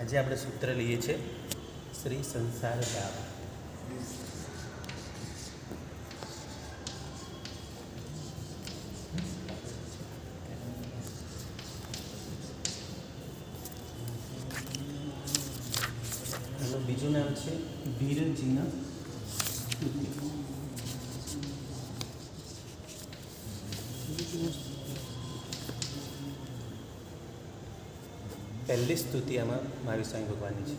આજે આપણે સૂત્ર લઈએ છીએ શ્રી સંસાર દાવા. એનું બીજું નામ છે વીરજીના સ્તુતિ. પહેલી સ્તુતિ આમાં મહાવીર સ્વામી ભગવાનની છે.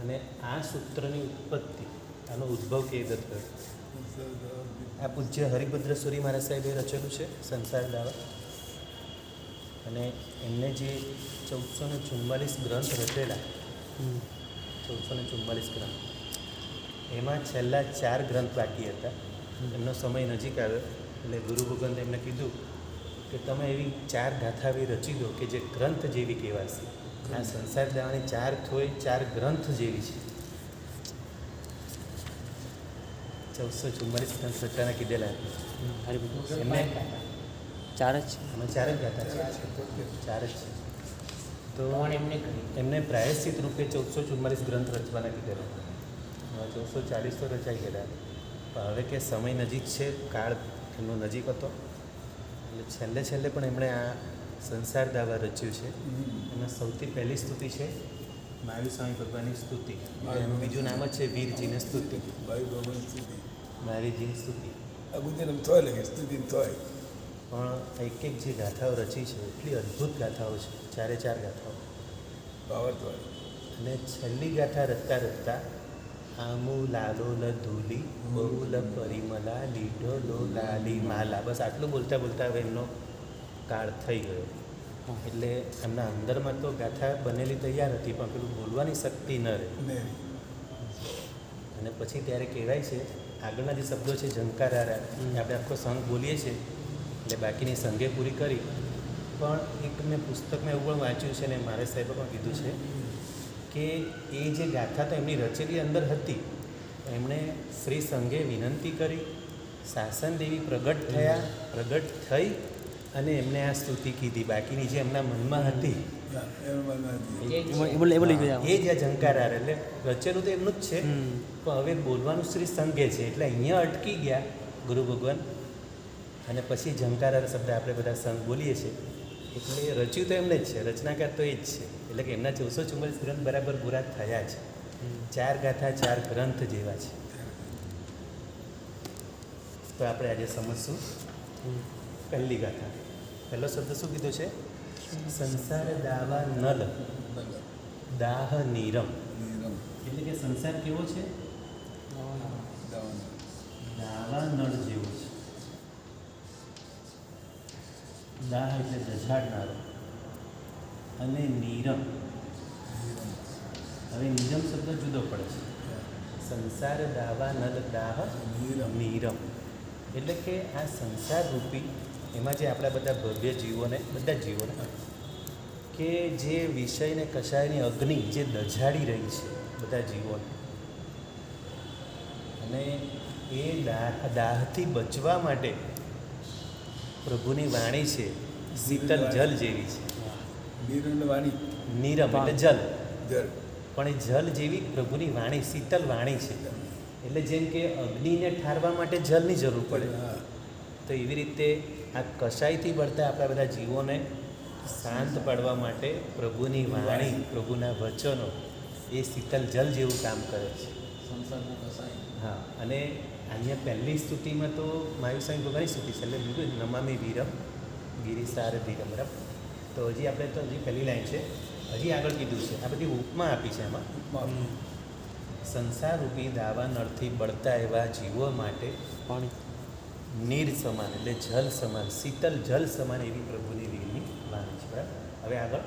અને આ સૂત્રની ઉત્પત્તિ, આનો ઉદ્ભવ કેવી રીતે થયો? આ પૂજ્ય હરિભદ્ર સુરી મહારાજ સાહેબે રચેલું છે સંસાર દાવા. અને એમને જે 1444 ગ્રંથ રચેલા, 1444 ગ્રંથ, એમાં છેલ્લા 4 ગ્રંથ બાકી હતા. એમનો સમય નજીક આવ્યો એટલે ગુરુ ભગવંતે એમને કીધું કે તમે એવી 4 ગાથા એવી રચી દો કે જે ગ્રંથ જેવી કહેવાશે. આ સંસાર દાવાની 4 થોય 4 ગ્રંથ જેવી છે. 1444 ગ્રંથ રચવાના કીધેલા એમને 4 જ અમે 4 જ ગાથા છે, 4 જ છે. તો એમને પ્રાયશ્ચિત રૂપે 1444 ગ્રંથ રચવાના કીધેલા. 1440 તો રચાઈ ગયેલા, પણ હવે કે સમય નજીક છે, કાળ એમનો નજીક હતો, એટલે છેલ્લે પણ એમણે આ સંસાર દાવા રચ્યું છે. એમાં સૌથી પહેલી સ્તુતિ છે મહાવીર સ્વામી ભગવાનની સ્તુતિ. એનું બીજું નામ જ છે વીરજીની સ્તુતિ, મહાવીરજીની સ્તુતિ. પણ એક જે ગાથાઓ રચી છે એટલી અદ્ભુત ગાથાઓ છે, 4 ગાથાઓ. અને છેલ્લી ગાથા રચતા રચતા આમુ લાલોલ ધૂલી બહુલ પરિમલા લીઢો લો લાલી માલા, બસ આટલું બોલતા બોલતા હવે એમનો કાળ થઈ ગયો. એટલે એમના અંદરમાં તો ગાથા બનેલી તૈયાર હતી, પણ પેલું બોલવાની શક્તિ ન રહે. અને પછી ત્યારે કહેવાય છે, આગળના જે શબ્દો છે ઝંકારારા, આપણે આખો સંઘ બોલીએ છીએ એટલે બાકીની સંઘે પૂરી કરી. પણ એક મેં પુસ્તકમાં એવું પણ વાંચ્યું છે ને મારે સાહેબે પણ કીધું છે કે એ જે ગાથા તો એમની રચેલી અંદર હતી, એમણે શ્રી સંઘે વિનંતી કરી, શાસન દેવી પ્રગટ થઈ અને એમને આ સ્તુતિ કીધી. બાકીની જે એમના મનમાં હતી એ જ આ ઝંકારાર, એટલે રચેલું તો એમનું જ છે, પણ હવે બોલવાનું શ્રી સંઘે છે એટલે અહીંયા અટકી ગયા ગુરુ ભગવાન. અને પછી ઝંકારાર શબ્દ આપણે બધા સંઘ બોલીએ છીએ, એટલે રચ્યું તો એમને જ છે, રચનાકાર તો એ જ છે. એટલે કે એમના 1444 ગ્રંથ બરાબર પૂરા થયા છે. 4 ગાથા 4 ગ્રંથ જેવા છે. તો આપણે આજે સમજશું પહેલી ગાથા. પહેલો શબ્દ શું કીધો છે? સંસાર દાવા નલ દાહ નીરમ. એટલે કે સંસાર કેવો છે? દાવા નળ જેવો છે. દાહ એટલે દઝાડનારો, અને નીરમ. હવે નીરમ શબ્દ જુદો પડે છે. સંસાર દાવા નલ દાહ નીરમ, એટલે કે આ સંસાર રૂપી એમાં જે આપણા બધા ભવ્ય જીવોને, બધા જીવોને કે જે વિષયને કશાયની અગ્નિ જે દઝાડી રહી છે બધા જીવોને, અને એ દાહથી બચવા માટે પ્રભુની વાણી છે શીતલ જલ જેવી છે. નીરમ એટલે જલ, પણ એ જલ જેવી પ્રભુની વાણી શીતલ વાણી છે. એટલે જેમ કે અગ્નિને ઠારવા માટે જલની જરૂર પડે, તો એવી રીતે આ કશાયથી બળતા આપણા બધા જીવોને શાંત પાડવા માટે પ્રભુની વાણી, પ્રભુના વચનો એ શીતલ જલ જેવું કામ કરે છે. હા, અને અહીંયા પહેલી સ્તુતિમાં તો મહાવીર સ્વામી ભગવાનની સ્તુતિ છે, એટલે બીજું નમામી વીરમ ગિરિસાર ધીરમ. બરાબર. તો હજી આપણે તો હજી પહેલી લાઈન છે, હજી આગળ કીધું છે, આ બધી ઉપમા આપી છે એમાં. સંસાર રૂપી દાવા નળથી બળતા એવા જીવો માટે પાણી નીર સમાન એટલે જલ સમાન, શીતલ જલ સમાન એવી પ્રભુની વીરની વાણી છે. બરાબર. હવે આગળ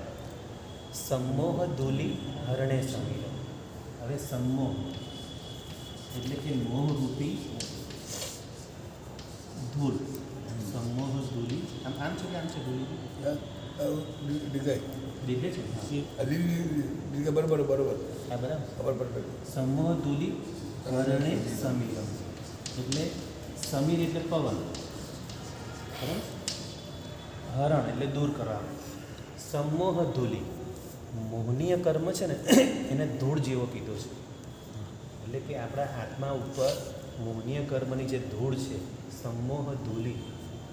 સમોહ ધૂલી હરણે સમીર. હવે સમોહ એટલે કે મોહરૂપી ધૂળ. સમોહ ધૂલી આમ છે કે આમ છે ધૂલી દીધે છે. બરોબર હા, બરાબર. સમોહ ધૂલી હરણે સમીર, એટલે સમીર એટલે પવન, બરાબર. હરણ એટલે દૂર કરવા. સમોહ ધૂલી મોહનીય કર્મ છે ને એને ધૂળ જેવો કીધો છે. એટલે કે આપણા આત્મા ઉપર મોહનીય કર્મની જે ધૂળ છે, સમોહ ધૂલી,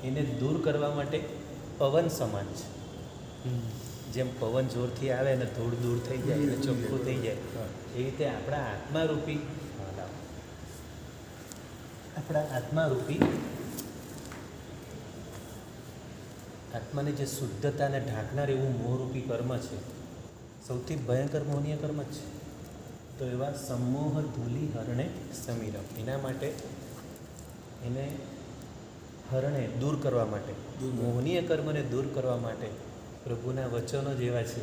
એને દૂર કરવા માટે પવન સમાન છે. જેમ પવન જોરથી આવે અને ધૂળ દૂર થઈ જાય અને ચોખ્ખું થઈ જાય, એ રીતે આપણા આત્મારૂપી આત્માની જે શુદ્ધતાને ઢાંકનાર એવું મોહરૂપી કર્મ છે, સૌથી ભયંકર મોહનીય કર્મ જ છે. તો એવા સમોહ ધૂલી હરણે સમીરમ, એના માટે એને હરણે દૂર કરવા માટે, મોહનીય કર્મને દૂર કરવા માટે પ્રભુના વચનો જ એવા છે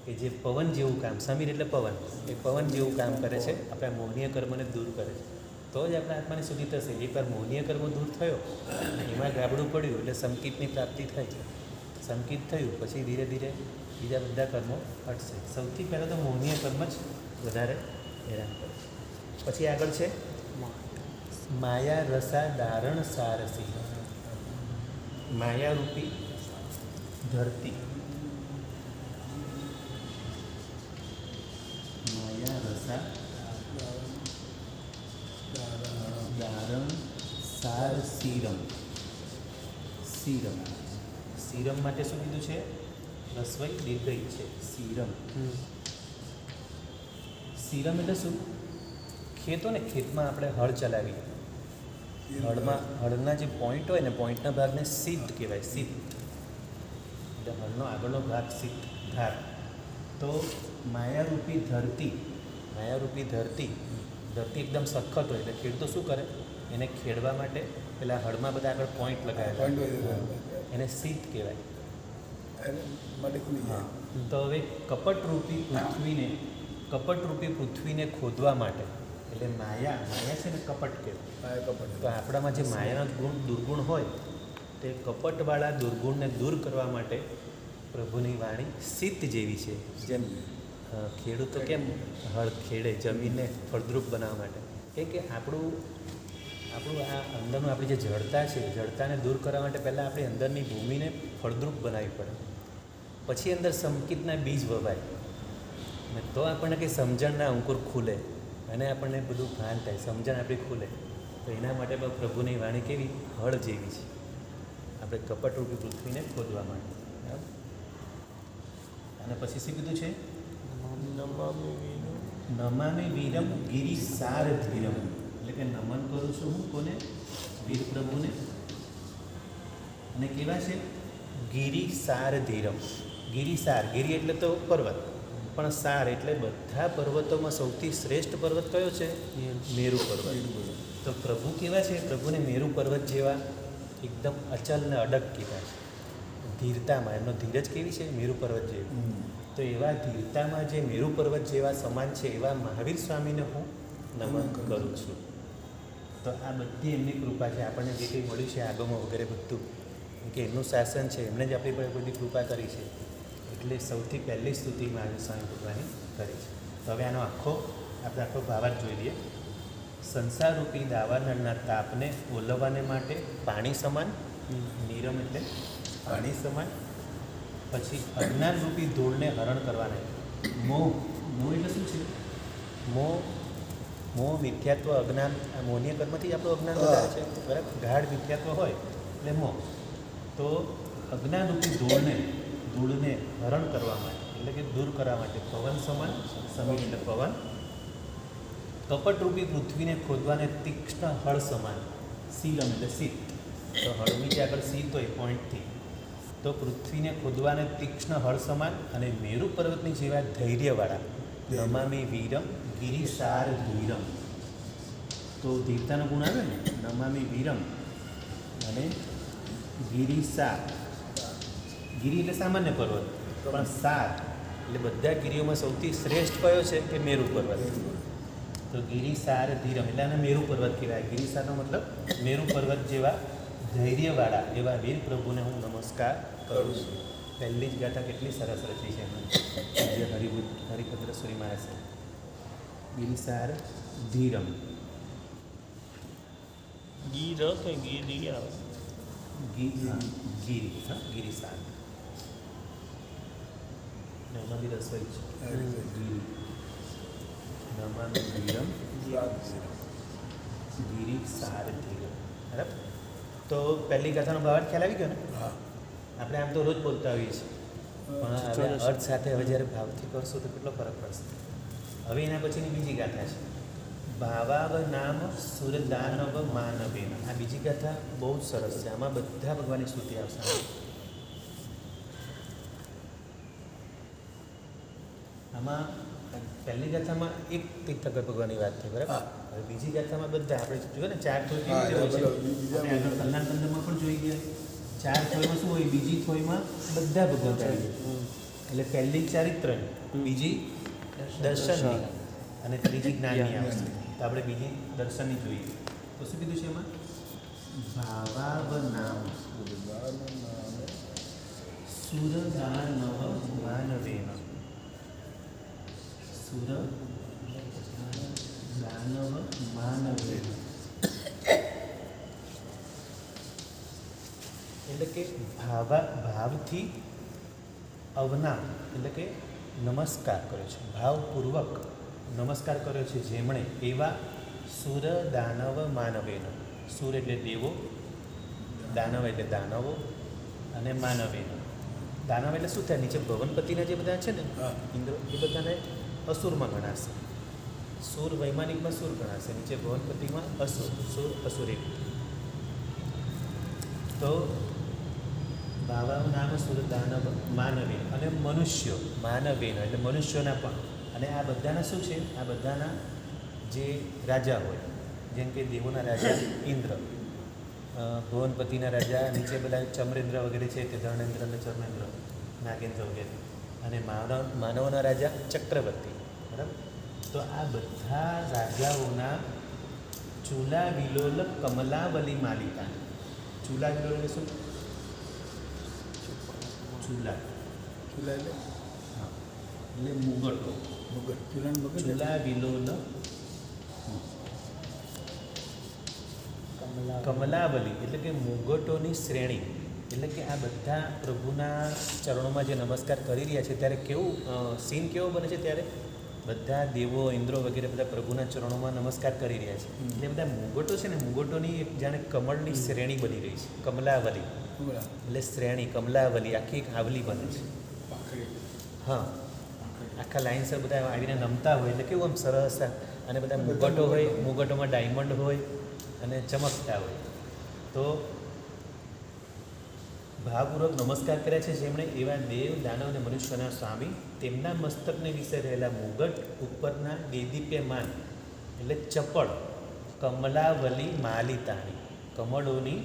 કે જે પવન જેવું કામ, સમીર એટલે પવન, એ પવન જેવું કામ કરે છે, આપણા મોહનીય કર્મને દૂર કરે છે. તો જ આપણા આત્માની શુદ્ધિ થશે. એકવાર મોહનીય કર્મ દૂર થયો, એમાં ગાબડું પડ્યું એટલે સંકિતની પ્રાપ્તિ થાય છે. સંકિત થયું પછી ધીરે ધીરે બીજા બધા કર્મો હટશે. સૌથી પહેલાં તો મોહનીય કર્મ જ વધારે હેરાન કરે. પછી આગળ છે માયા રસા દારણ સારસી, માયારૂપી ધરતી, માયા રસા દારણ સાર સીરમ. સીરમ માટે શું કીધું છે? રસવઈ દીર્ઘઈ છે. સીરમ એટલે શું? ખેત હોય ને, ખેતમાં આપણે હળ ચલાવીએ, હળના જે પોઈન્ટ હોય ને, પોઈન્ટના ભાગને સિદ્ધ કહેવાય. સિદ્ધ એટલે હળનો આગળનો ભાગ સિદ્ધ, ધાર. તો માયારૂપી ધરતી એકદમ સખત હોય એટલે ખેડૂતો શું કરે? એને ખેડવા માટે પેલા હળમાં બધા આગળ પોઈન્ટ લગાવેલા, એને સિદ્ધ કહેવાય. તો હવે કપટરૂપી પૃથ્વીને ખોદવા માટે, એટલે માયા છે ને કપટ કહેવાય. તો આપણામાં જે માયાનો દુર્ગુણ હોય, તે કપટવાળા દુર્ગુણને દૂર કરવા માટે પ્રભુની વાણી સિદ્ધ જેવી છે. જેમ ખેડૂતો કેમ હળ ખેડે જમીનને ફળદ્રુપ બનાવવા માટે, કેમ કે આપણું આ અંદરનું આપણી જે જડતા છે, જડતાને દૂર કરવા માટે પહેલાં આપણી અંદરની ભૂમિને ફળદ્રુપ બનાવવી પડે, પછી અંદર સંકિતના બીજ વવાય, અને તો આપણને કંઈ સમજણના અંકુર ખુલે અને આપણને બધું ભાન થાય, સમજણ આપણી ખુલે. તો એના માટે પણ પ્રભુની વાણી કેવી? હળ જેવી છે, આપણે કપટરૂપી પૃથ્વીને ખોદવા માટે. અને પછી શું કીધું છે? નમામિ વીરમ ગિરિસાર ધીરમ, એટલે કે નમન કરું છું હું કોને? વીર પ્રભુને. અને કેવા છે? ગિરિસાર ધીરમ. ગિરિસાર, ગિરી એટલે તો પર્વત, પણ સાર એટલે બધા પર્વતોમાં સૌથી શ્રેષ્ઠ પર્વત કયો છે? મેરુ પર્વત. તો પ્રભુ કેવા છે? પ્રભુને મેરુ પર્વત જેવા એકદમ અચલ ને અડગ કીધા છે. ધીરતામાં એમનો ધીરજ કેવી છે? મેરુ પર્વત જેવી. તો એવા ધીરતામાં જે મેરુ પર્વત જેવા સમાન છે, એવા મહાવીર સ્વામીને હું નમન કરું છું. તો આ બધી એમની કૃપા છે. આપણને જે કંઈ મળ્યું છે આગમો વગેરે બધું, કે એમનું શાસન છે, એમણે જ આપણી પર બધી કૃપા કરી છે. એટલે સૌથી પહેલી સ્તુતિ મહાવીર સ્વામી ભગવાને કરી છે. તો હવે આનો આખો ભાવાર્થ જોઈ લઈએ. સંસારરૂપી દાવાનળના તાપને ઓલવવાને માટે પાણી સમાન, નીરમ એટલે પાણી સમાન. પછી અજ્ઞાનરૂપી ધૂળને હરણ કરવાના. મોહ એટલે શું છે? મોહ મિથ્યાત્વ, અજ્ઞાન. આ મોહનીય કર્મથી આપણું અજ્ઞાન વધારે છે, બરાબર? ગાઢ મિથ્યાત્વ હોય એટલે મોહ. તો અજ્ઞાનરૂપી ધૂળને હરણ કરવા માટે, એટલે કે દૂર કરવા માટે પવન સમાન, સમીર એટલે પવન. કપટરૂપી પૃથ્વીને ખોદવાને તીક્ષ્ણ હળ સમાન, સીરમ એટલે શીત. તો હળની જે આગળ શીત હોય પોઈન્ટથી, તો પૃથ્વીને ખોદવાને તીક્ષ્ણ હળ સમાન અને મેરુ પર્વતની જેવા ધૈર્યવાળા. નમામિ વીરમ ગિરિસાર ધીરમ. તો ધીરતાનો ગુણ આવે ને, નમામિ વીરમ અને ગિરિસાર. ગિરી એટલે સામાન્ય પર્વત, પણ સાર એટલે બધા ગિરિઓમાં સૌથી શ્રેષ્ઠ કયો છે? કે મેરુ પર્વત. તો ગિરિસાર ધીરમ એટલે આને મેરુ પર્વત કહેવાય. ગિરિસારનો મતલબ મેરુ પર્વત જેવા ધૈર્યવાળા એવા વીર પ્રભુને હું નમસ્કાર કરું છું. પહેલી જ ગાથા કેટલી સરસ રચી છે એમને, જે હરિભદ્ર સુરી મહારાજ છે. ગિરિસાર ધીરમ. ગિરિસાર. એમાં બી રસોઈ છે. આ રીતે ગીરી નમામિ ગીરમ ગીરી સારથિ. બરાબર. તો પહેલી કથાનો ભાવાર્થ ખ્યાલ આવી ગયો ને? હા આપણે આમ તો રોજ બોલતા હોઈએ છીએ, પણ હવે અર્થ સાથે હવે જ્યારે ભાવથી કરશું તો કેટલો ફરક પડશે. હવે એના પછીની બીજી ગાથા છે, ભાવાવ નામ સુરદાનવ માનવેન. આ બીજી ગાથા બહુ જ સરસ છે. આમાં બધા ભગવાનની સ્તુતિ આવશે. આમાં પહેલી ગાથામાં એક તીર્થંકર ભગવાનની વાત થઈ, બરાબર. હા. હવે બીજી ગાથામાં બધા આપણે જોઈએ ને 4 થોઈ હા, કેવી રીતે હોય બરાબર. છે. આપણે આગળ કલ્યાણ કંદમાં પણ જોઈ ગયા. 4 થોઈમાં શું હોય? બીજી થોઈમાં બધા ભગવાન આવી ગયા. એટલે પહેલી ચારિત્રની, બીજી દર્શનની અને ત્રીજી જ્ઞાનની આવશે. તો આપણે બીજી દર્શનની જોઈએ. તો શું કીધું છે એમાં? ભાવાવ નામ સુરદાનવ માનવેન. સુરદાનવ માનવેન એટલે કે ભાવથી અવનામ એટલે કે નમસ્કાર કર્યો છે, ભાવપૂર્વક નમસ્કાર કર્યો છે જેમણે, એવા સુર દાનવ માનવેન. સુર એટલે દેવો, દાનવ એટલે દાનવો અને માનવેન. દાનવ એટલે શું થાય? નીચે ભવનપતિના જે બધા છે ને હા. ઇન્દ્ર, એ બધાને અસુરમાં ગણાશે. સુર વૈમાનિકમાં સુર ગણાશે, નીચે ભવનપતિમાં અસુર. સુર અસુરી. તો ભાવાવ નામ સુર દાનવ માનવેન અને મનુષ્યો માનવેન એટલે મનુષ્યોના પણ. અને આ બધાના શું છે? આ બધાના જે રાજા હોય, જેમ કે દેવોના રાજા ઇન્દ્ર, ભુવનપતિના રાજા નીચે બધા ચમ્રેન્દ્ર વગેરે છે, તે ધર્મેન્દ્ર અને ચર્મેન્દ્ર, નાગેન્દ્ર વગેરે, અને માનવોના રાજા ચક્રવર્તી. બરાબર. તો આ બધા રાજાઓના ચૂલા વિલોલ કમલાવલી માલિકા. ચૂલા વિલોલ એટલે શું? ચૂલા ચૂલા એટલે હા એટલે મુગટો. મગજ ચૂલાનું મગજ ચૂલા વિલોલ કમલાવલી એટલે કે મુગટોની શ્રેણી. એટલે કે આ બધા પ્રભુના ચરણોમાં જે નમસ્કાર કરી રહ્યા છે ત્યારે કેવું સીન કેવો બને છે? ત્યારે બધા દેવો ઇન્દ્રો વગેરે બધા પ્રભુના ચરણોમાં નમસ્કાર કરી રહ્યા છે. એટલે બધા મુગટો છે ને, મુગટોની એક જાણે કમળની શ્રેણી બની રહી છે. કમલાવલી બરાબર. એટલે શ્રેણી, કમલાવલી આખી એક આવલી બને છે. પાખડી હા, આખા લાઇનસર બધા આવીને નમતા હોય એટલે કેવું આમ સરસ. અને બધા મુગટો હોય, મુગટોમાં ડાયમંડ હોય અને ચમકતા હોય. તો ભાવપૂર્વક નમસ્કાર કર્યા છે જેમણે, એવા દેવ દાનવ અને મનુષ્યના સ્વામી, તેમના મસ્તકને વિશે રહેલા મુગટ ઉપરના દેદીપ્યમાન એટલે ચપળ કમલાવલી માલિતાની, કમળોની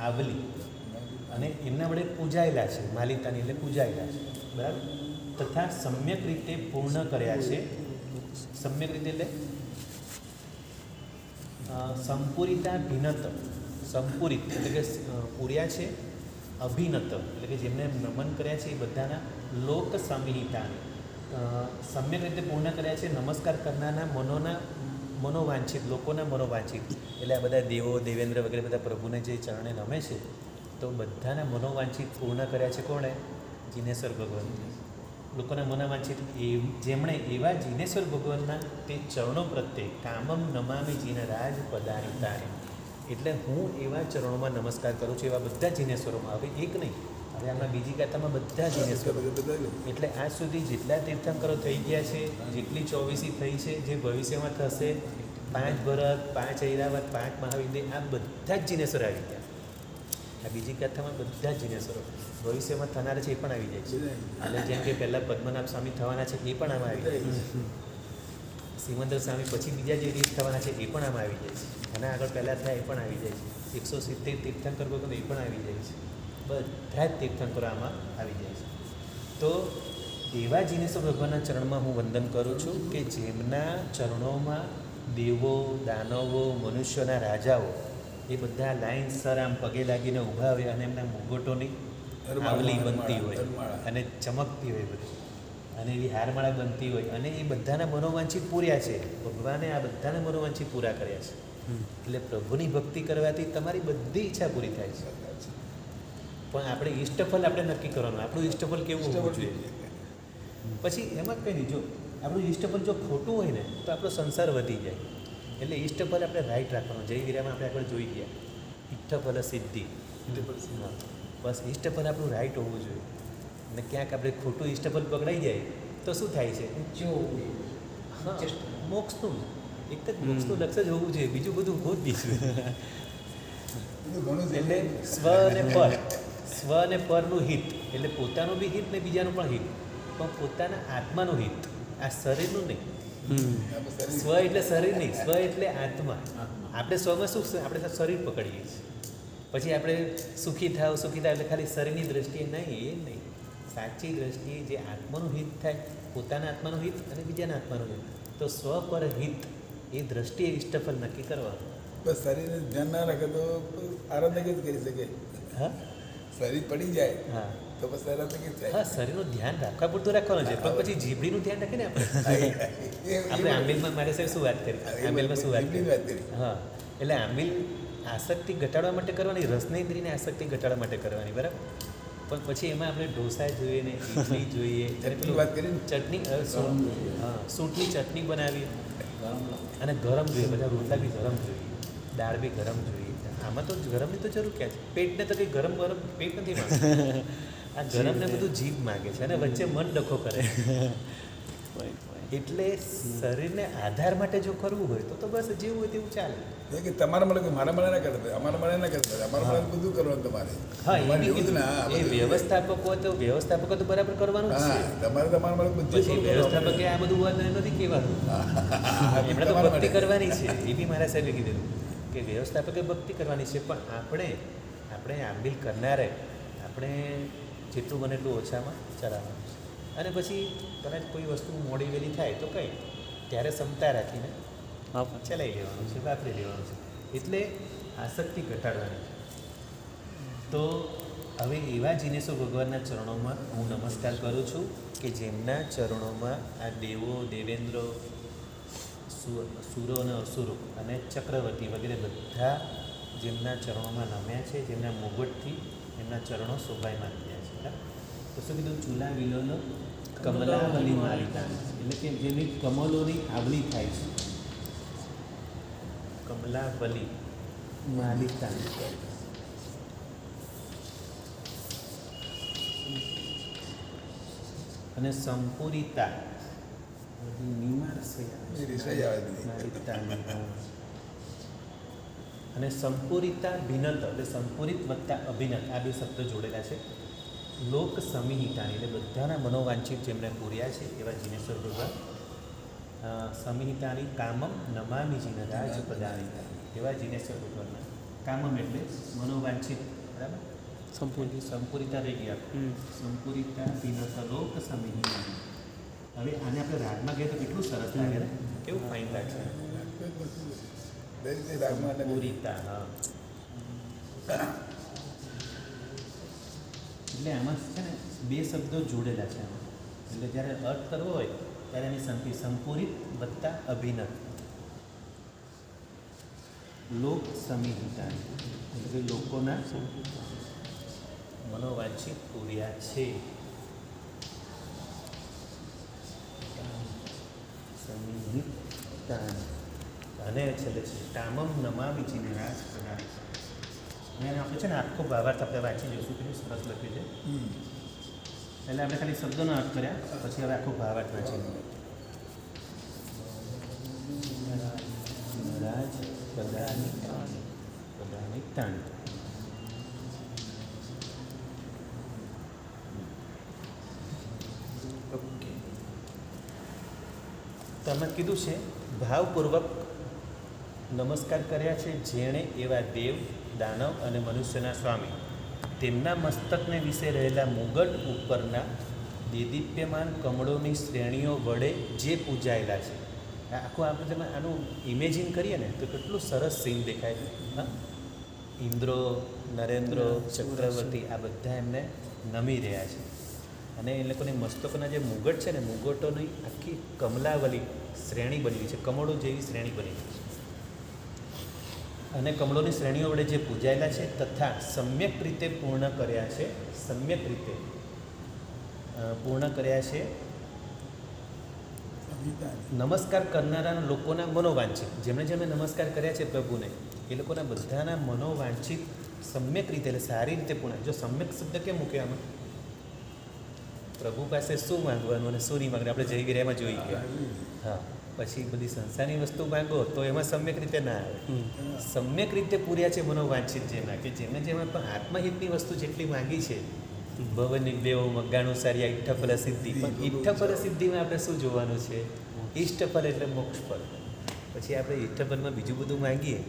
આવલી, અને એમના વડે પૂજાયેલા છે. માલિતાની એટલે પૂજાયેલા છે. બરાબર. તથા સમ્યક રીતે પૂર્ણ કર્યા છે. સમ્યક રીતે એટલે સંપૂરિતા ભિન્નત. સંપૂરિત એટલે કે પૂર્યા છે. અભિનત એટલે કે જેમને નમન કર્યા છે એ બધાના લોક સંહિતા, સમ્યક રીતે પૂર્ણ કર્યા છે નમસ્કાર કરનારના મનોવાંછિત, લોકોના મનોવાંછિત. એટલે આ બધા દેવો દેવેન્દ્ર વગેરે બધા પ્રભુને જે ચરણે નમે છે, તો બધાના મનોવાંછિત પૂર્ણ કર્યા છે. કોણે? જીનેશ્વર ભગવાન. લોકોના મનોવાંછિત જેમણે એવા જીનેશ્વર ભગવાનના તે ચરણો પ્રત્યે કામમ નમામિ જીન રાજ પદાનિતાની. એટલે હું એવા ચરણોમાં નમસ્કાર કરું છું, એવા બધા જીનેશ્વરોમાં. હવે એક નહીં, હવે આમાં બીજી ગાથામાં બધા જીનેશ્વરો. એટલે આજ સુધી જેટલા તીર્થંકરો થઈ ગયા છે, જેટલી 24 થઈ છે, જે ભવિષ્યમાં થશે, 5 ભરત, 5 ઐરાવત, 5 મહાવિદ્ય, આ બધા જ જીનેશ્વર આવી ગયા. આ બીજી ગાથામાં બધા જ જીનેશ્વરો ભવિષ્યમાં થનારા છે એ પણ આવી જાય છે. એટલે જેમ કે પહેલાં પદ્મનાભ સ્વામી થવાના છે એ પણ આમાં આવી જાય છે. સિમંદર સ્વામી પછી બીજા જે રીત થવાના છે એ પણ આમાં આવી જાય છે. એના આગળ પહેલાં થયા એ પણ આવી જાય છે. 170 તીર્થંકર ભગવાન એ પણ આવી જાય છે. બધા જ તીર્થંકરો આમાં આવી જાય છે. તો એવા જીનેશ્વર ભગવાનના ચરણમાં હું વંદન કરું છું કે જેમના ચરણોમાં દેવો દાનવો મનુષ્યોના રાજાઓ એ બધા લાઈનસર આમ પગે લાગીને ઊભા હોય અને એમના મુગટોની આવલી બનતી હોય અને ચમકતી હોય બધી, અને એવી હારમાળા બનતી હોય, અને એ બધાના મનોવાંછિત પૂર્યા છે. ભગવાને આ બધાના મનોવાંછિત પૂરા કર્યા છે. એટલે પ્રભુની ભક્તિ કરવાથી તમારી બધી ઈચ્છા પૂરી થાય છે. પણ આપણે ઈષ્ટફળ આપણે નક્કી કરવાનું. આપણું ઈષ્ટફળ કેવું હોવું જોઈએ? પછી એમાં કંઈ નહીં, જો આપણું ઈષ્ટફળ જો ખોટું હોય ને તો આપણો સંસાર વધી જાય. એટલે ઈષ્ટફળ આપણે રાઈટ રાખવાનું. જય વીરામાં આપણે આગળ જોઈ ગયા ઈષ્ટફળ સિદ્ધિ. હા, બસ ઈષ્ટફળ આપણું રાઈટ હોવું જોઈએ. અને ક્યાંક આપણે ખોટું ઈષ્ટફળ પકડાઈ જાય તો શું થાય છે? હા, મોક્ષનું એક જ મોક્ષનું લક્ષ્ય જ હોવું જોઈએ, બીજું બધું બહુ જ બીજું. એટલે સ્વ અને પરનું હિત, એટલે પોતાનું બી હિત ને બીજાનું પણ હિત, પણ પોતાના આત્માનું હિત, આ શરીરનું નહીં. સ્વ એટલે શરીર નહીં, સ્વ એટલે આત્મા. આપણે સ્વમાં સુખ, આપણે શરીર પકડીએ છીએ. પછી આપણે સુખી થાવ એટલે ખાલી શરીરની દ્રષ્ટિએ નહીં, એ નહીં. સાચી દ્રષ્ટિએ જે આત્માનું હિત થાય, પોતાના આત્માનું હિત અને બીજાના આત્માનું હિત, તો સ્વ પર હિત એ દ્રષ્ટિએ ઈષ્ટફળ નક્કી કરવાનું. બસ શરીરને ધ્યાન ના રાખે તો આરાધના કેવી કરી શકે? હા, શરીર પડી જાય હા, તો પછી આરાધના કેવી થાય? હા, શરીરનું ધ્યાન રાખવા પૂરતું રાખવાનું છે, પણ પછી જીભડીનું ધ્યાન રાખીને આપણે આંબિલમાં મારે સાહેબ શું વાત કરી? આંબિલમાં શું વાત કરી? હા, એટલે આંબિલ આસક્તિ ઘટાડવા માટે કરવાની, રસની ઇન્દ્રિયની આસક્તિ ઘટાડવા માટે કરવાની, બરાબર. પણ પછી એમાં આપણે ઢોસા જોઈએ ને ઇડલી જોઈએ, વાત કરીને ચટણી, હા, સૂંઠની ચટણી બનાવી અને ગરમ જોઈએ, બધા રોટલા બી ગરમ જોઈએ, દાળ બી ગરમ જોઈએ. આમાં તો ગરમની તો જરૂર ક્યાં છે? પેટને તો કંઈ ગરમ પેટ નથી માંગતું. આ ગરમને બધું જીભ માગે છે અને વચ્ચે મન ડખો કરે. એટલે શરીરને આધાર માટે જો કરવું હોય તો બસ જેવું હોય તેવું ચાલે. કે તમારા મળે કે મારા મળે ના કરતા, અમારા મળે ના કરતા, અમારા મળે બધું કરવાનું તમારે. હા, એવું જ ના, એ વ્યવસ્થાપકો તો બરાબર કરવાનું જ છે. તમારા મળે બધું પછી વ્યવસ્થાપકે આ બધું વાત નથી કહેવાનું. એમણે તો ભક્તિ કરવાની છે, એ બી મારા સાહેબે કીધેલું કે વ્યવસ્થાપકે ભક્તિ કરવાની છે, પણ આપણે આંબિલ કરનારે આપણે જેટલું બને એટલું ઓછામાં ચલાવવાનું છે. અને પછી કદાચ કોઈ વસ્તુ મોડી વહેલી થાય તો કંઈ ત્યારે ક્ષમતા રાખીને ચલાવી લેવાનું છે, વાપરી લેવાનું છે. એટલે આસક્તિ ઘટાડવાની છે. તો હવે એવા જીનેશ્વર ભગવાનના ચરણોમાં હું નમસ્કાર કરું છું કે જેમના ચરણોમાં આ દેવો, દેવેન્દ્રો, સુરો અને અસુરો અને ચક્રવર્તી વગેરે બધા જેમના ચરણોમાં નમ્યા છે, જેમના મુગટથી એમના ચરણો શોભાયમાન થયા છે. તો શું કીધું? ચૂલા વિલોનો કમલાવલી માલિકા, એટલે કે જેની કમલોની આવલી થાય છે, કમલાવલી માલિકા. અને સંપૂરિતા અને સંપૂરિતા ભિન્નત, એટલે સંપૂરિત વત્તા અભિનત, આ બે શબ્દો જોડેલા છે. લોક સમિહિતાની, એટલે બધાના મનોવાંછિત જેમને પૂર્યા છે એવા જીનેશ્વર ભગવાન. સમિહિતાની કામમ નમામી જીનરાજ પદાનિતા, એવા જીનેશ્વર ભગવાનના. કામમ એટલે મનોવાંછિત, બરાબર. સંપૂરિતા રહી ગયા. સંપૂરિતા ભિન્નત લોક સમિહિતાની. હવે આને આપણે રાગમાં ગયા તો કેટલું સરસ લાગે ને, કેવું ફાઇન લાગશે. સંપૂરિતા, હા. એટલે આમાં છે ને બે શબ્દો જોડેલા છે આમાં. એટલે જ્યારે અર્થ કરવો હોય ત્યારે એની સંતિ સંપૂરિત વત્તા અભિનત. લોક સમિહિતા, એટલે કે લોકોના મનોવાંછિત પૂર્યા છે. સમિહિતા અને છેલ્લે છે કામમ નમામી જીનરાજ પદાનિ. અને આપણે છે ને આખો ભાવાર્થ આપણે વાંચી જોઈશું, કેટલું સરસ લખ્યું છે. એટલે આપણે ખાલી શબ્દોનો અર્થ કર્યા, પછી હવે આખો ભાવાર્થ વાંચી લઈએ. જીનરાજ પદાનિ તાણી. ઓકે, તમે કીધું છે ભાવપૂર્વક નમસ્કાર કર્યા છે જેણે એવા દેવ, દાનવ અને મનુષ્યના સ્વામી તેમના મસ્તકને વિશે રહેલા મુગટ ઉપરના દેદીપ્યમાન કમળોની શ્રેણીઓ વડે જે પૂજાયેલા છે. આખું આપણે તમે આનું ઇમેજિન કરીએ ને તો કેટલું સરસ સીન દેખાય છે. હા, ઇન્દ્રો, નરેન્દ્રો, ચક્રવર્તી આ બધા એમને નમી રહ્યા છે. અને એ લોકોની મસ્તકોના જે મુગટ છે ને, મુગટોની આખી કમલાવલી શ્રેણી બનેલી છે, કમળો જેવી શ્રેણી બનેલી છે. અને કમળોની શ્રેણીઓ વડે જે પૂજાયેલા છે તથા સમ્યક રીતે પૂર્ણ કર્યા છે, સમ્યક રીતે પૂર્ણ કર્યા છે નમસ્કાર કરનારા લોકોના મનોવાંછિત જેમણે નમસ્કાર કર્યા છે પ્રભુને એ લોકોના બધાના મનોવાંછિત સમ્યક રીતે એટલે સારી રીતે પૂર્ણ. જો સમ્યક શબ્દ કેમ મૂકે આમાં? પ્રભુ પાસે શું માંગવાનું અને શું નહીં માંગવાનું આપણે જય વિરામાં જોઈ ગયા. હા, પછી બધી સંસારની વસ્તુ માંગો તો એમાં સમ્યક રીતે ના આવે. સમ્યક રીતે પૂર્યા છે મનોવાંછિત જેના કે જેમાં પણ આત્મહિતની વસ્તુ જેટલી માંગી છે ભવ નિવ્યવો મગ્ગાનુસારી ઈઠ્ઠફલ સિદ્ધિ. પણ ઈઠ્ઠફલ સિદ્ધિમાં આપણે શું જોવાનું છે? ઈષ્ટફલ એટલે મોક્ષફળ. પછી આપણે ઈષ્ટફલમાં બીજું બધું માંગીએ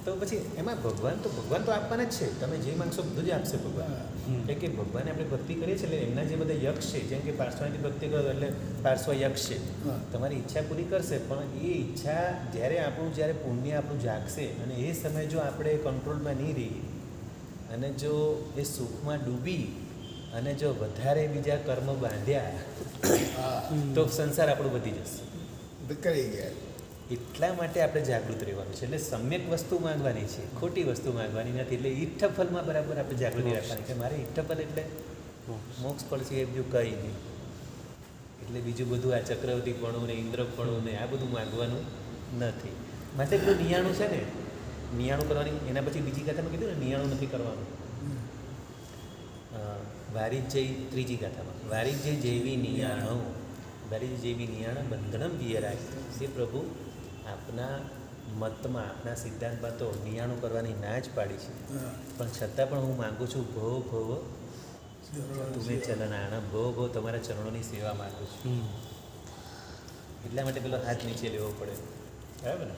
તો પછી એમાં ભગવાન તો આપવાના જ છે. તમે જે માંગશો બધું જ આપશે ભગવાન. એટલે કે ભગવાને આપણે ભક્તિ કરીએ છીએ એટલે એમના જે બધા યક્ષ છે, જેમ કે પાર્શ્વની ભક્તિ કરો એટલે પાર્શ્વ યક્ષ છે, તમારી ઈચ્છા પૂરી કરશે. પણ એ ઈચ્છા જ્યારે પુણ્ય આપણું જાગશે અને એ સમયે જો આપણે કંટ્રોલમાં નહીં રહીએ અને જો એ સુખમાં ડૂબી અને જો વધારે બીજા કર્મ બાંધ્યા તો સંસાર આપણું વધી જશે. કરી ગયા. એટલા માટે આપણે જાગૃત રહેવાનું છે. એટલે સમ્યક વસ્તુ માંગવાની છે, ખોટી વસ્તુ માંગવાની નથી. એટલે ઈઠ્ઠફલમાં બરાબર આપણે જાગૃતિ રાખવાની કે મારે ઈઠ્ઠફલ એટલે મોક્ષ ફળ છે એ બીજું કંઈ નહીં. એટલે બીજું બધું આ ચક્રવર્તીપણું ને ઇન્દ્રપણું ને આ બધું માંગવાનું નથી. માટે પેલું નિયાણું છે ને, નિયાણું કરવાની એના પછી બીજી ગાથામાં કીધું ને નિયાણું નથી કરવાનું. વારિજ્ય ત્રીજી ગાથામાં વારિજ્ય જેવી નિયાણું વારિજ્ય જેવી નિયાણ બંધનમ વિયરાય. એ પ્રભુ આપના મતમાં આપના સિદ્ધાંતમાં તો નિયાણું કરવાની ના જ પાડી છે. પણ છતાં પણ હું માગું છું ભવ તુમે ચલનાણા, ભવ તમારા ચરણોની સેવા માગું છું. એટલા માટે પેલો હાથ નીચે લેવો પડે. બરાબર ને?